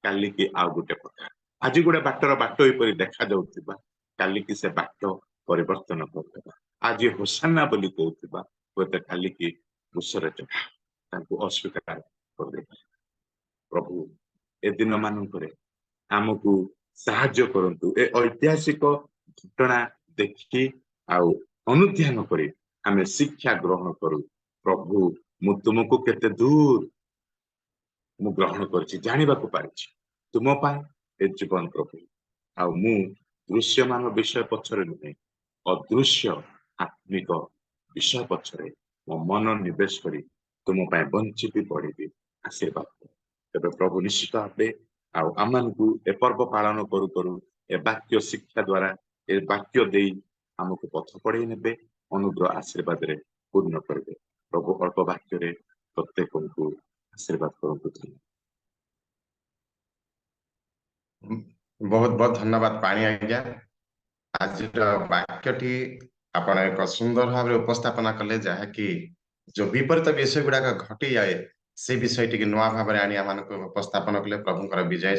କାଲିକି ଆଉ ଗୋଟେ ପ୍ରକାର। ଆଜି ଗୋଟେ ବାଟର ବାଟ ଏପରି ଦେଖାଯାଉଥିବା, କାଲିକି ସେ ବାଟ ପରିବର୍ତ୍ତନ କରିଦେବା। ଆଜି ହୋସାନା ବୋଲି କହୁଥିବା, ହୁଏତ କାଲିକି ବୃଷରେ ଚଢା ତାଙ୍କୁ ଅସ୍ୱୀକାର କରିଦେବା। ପ୍ରଭୁ ଏ ଦିନ ମାନଙ୍କରେ ଆମକୁ ସାହାଯ୍ୟ କରନ୍ତୁ, ଏ ଐତିହାସିକ ଘଟଣା ଦେଖି ଆଉ ଅନୁଧ୍ୟାନ କରି ଆମେ ଶିକ୍ଷା ଗ୍ରହଣ କରୁ। ପ୍ରଭୁ, ମୁଁ ତୁମକୁ କେତେ ଦୂର ମୁଁ ଗ୍ରହଣ କରିଛି, ଜାଣିବାକୁ ପାରିଛି ତୁମ ପାଇଁ ଏ ଜୀବନ ପ୍ରଭୁ। ଆଉ ମୁଁ ଦୃଶ୍ୟମାନ ବିଷୟ ପଛରେ ନୁହେଁ, ଅଦୃଶ୍ୟ ଆତ୍ମିକ ବିଷୟ ପଛରେ ମୋ ମନ ନିବେଶ କରି ତୁମ ପାଇଁ ବଞ୍ଚିବି, ବଢିବି, ଆଶୀର୍ବାଦ। ତେବେ ପ୍ରଭୁ ନିଶ୍ଚିତ ଭାବେ ଆଉ ଆମମାନଙ୍କୁ ଏ ପର୍ବ ପାଳନ କରୁ କରୁ ଏ ବାକ୍ୟ ଶିକ୍ଷା ଦ୍ଵାରା, ଏ ବାକ୍ୟ ଦେଇ ଆମକୁ ପଥ ପଢେଇ ନେବେ, ଅନୁଗ୍ରହ ଆଶୀର୍ବାଦରେ ପୂର୍ଣ୍ଣ କରିବେ। ପ୍ରଭୁ ଅଳ୍ପ ବାକ୍ୟରେ ପ୍ରତ୍ୟେକଙ୍କୁ ଆଶୀର୍ବାଦ କରନ୍ତୁ। ବହୁତ ବହୁତ ଧନ୍ୟବାଦ ପାଣି ଆଜ୍ଞା। ଆଜିର ବାକ୍ୟଟି ଆପଣ ଏକ ସୁନ୍ଦର ଭାବରେ ଉପସ୍ଥାପନା କଲେ, ଯାହାକି ଯୋଉ ବିପରୀତ ବିଷୟ ଗୁଡାକ ଘଟି ଯାଏ ସେ ବିଷୟଟିକି ନୂଆ ଭାବରେ ଆଣି ଆମମାନଙ୍କୁ ଉପସ୍ଥାପନ କଲେ। ପ୍ରଭୁଙ୍କର ବିଜୟ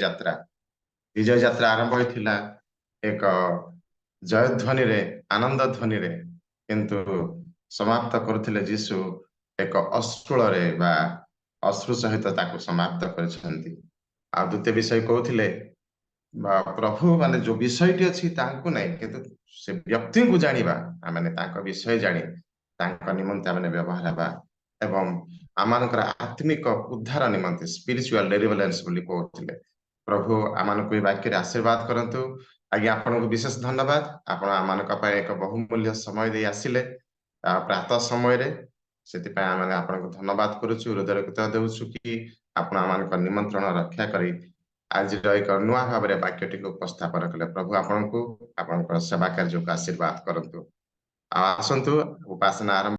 ଯାତ୍ରା ଆରମ୍ଭ ହୋଇଥିଲା ଏକ ଜୟଧ୍ୱନିରେ, ଆନନ୍ଦ ଧ୍ୱନିରେ, କିନ୍ତୁ ସମାପ୍ତ କରୁଥିଲେ ଯୀଶୁ ଏକ ଅଶ୍ରୁଳରେ ବା ଅଶ୍ରୁ ସହିତ ତାକୁ ସମାପ୍ତ କରିଛନ୍ତି। ଆଉ ଦ୍ୱିତୀୟ ବିଷୟ କହୁଥିଲେ ବା ପ୍ରଭୁ ମାନେ ଯୋଉ ବିଷୟଟି ଅଛି ତାଙ୍କୁ ନାହିଁ, କିନ୍ତୁ ସେ ବ୍ୟକ୍ତିଙ୍କୁ ଜାଣିବା, ଆମେ ତାଙ୍କ ବିଷୟ ଜାଣି ତାଙ୍କ ନିମନ୍ତେ ଆମେ ବ୍ୟବହାର ହେବା ଏବଂ ଆମମାନଙ୍କର ଆତ୍ମିକ ଉଦ୍ଧାର ନିମନ୍ତେ ସ୍ପିରିଚୁଆଲ ଡେଲିଭରେନ୍ସ ବୋଲି କହୁଥିଲେ। ପ୍ରଭୁ ଆମମାନଙ୍କୁ ଏ ବାକ୍ୟରେ ଆଶୀର୍ବାଦ କରନ୍ତୁ। ଆଜ୍ଞା, ଆପଣଙ୍କୁ ବିଶେଷ ଧନ୍ୟବାଦ। ଆପଣ ଆମମାନଙ୍କ ପାଇଁ ଏକ ବହୁମୂଲ୍ୟ ସମୟ ଦେଇ ଆସିଲେ ପ୍ରାତଃ ସମୟରେ, ସେଥିପାଇଁ ଆମେ ଆପଣଙ୍କୁ ଧନ୍ୟବାଦ କରୁଛୁ, ହୃଦୟର କୃତଜ୍ଞତା ଦେଉଛୁ କି ଆପଣ ଆମମାନଙ୍କ ନିମନ୍ତ୍ରଣ ରକ୍ଷା କରି ଆଜିର ଏକ ନୂଆ ଭାବରେ ବାକ୍ୟଟିକୁ ଉପସ୍ଥାପନ କଲେ। ପ୍ରଭୁ ଆପଣଙ୍କୁ ଆପଣଙ୍କର ସେବା କାର୍ଯ୍ୟକୁ ଆଶୀର୍ବାଦ କରନ୍ତୁ। ଆଉ ଆସନ୍ତୁ, ଉପାସନା ଆରମ୍ଭ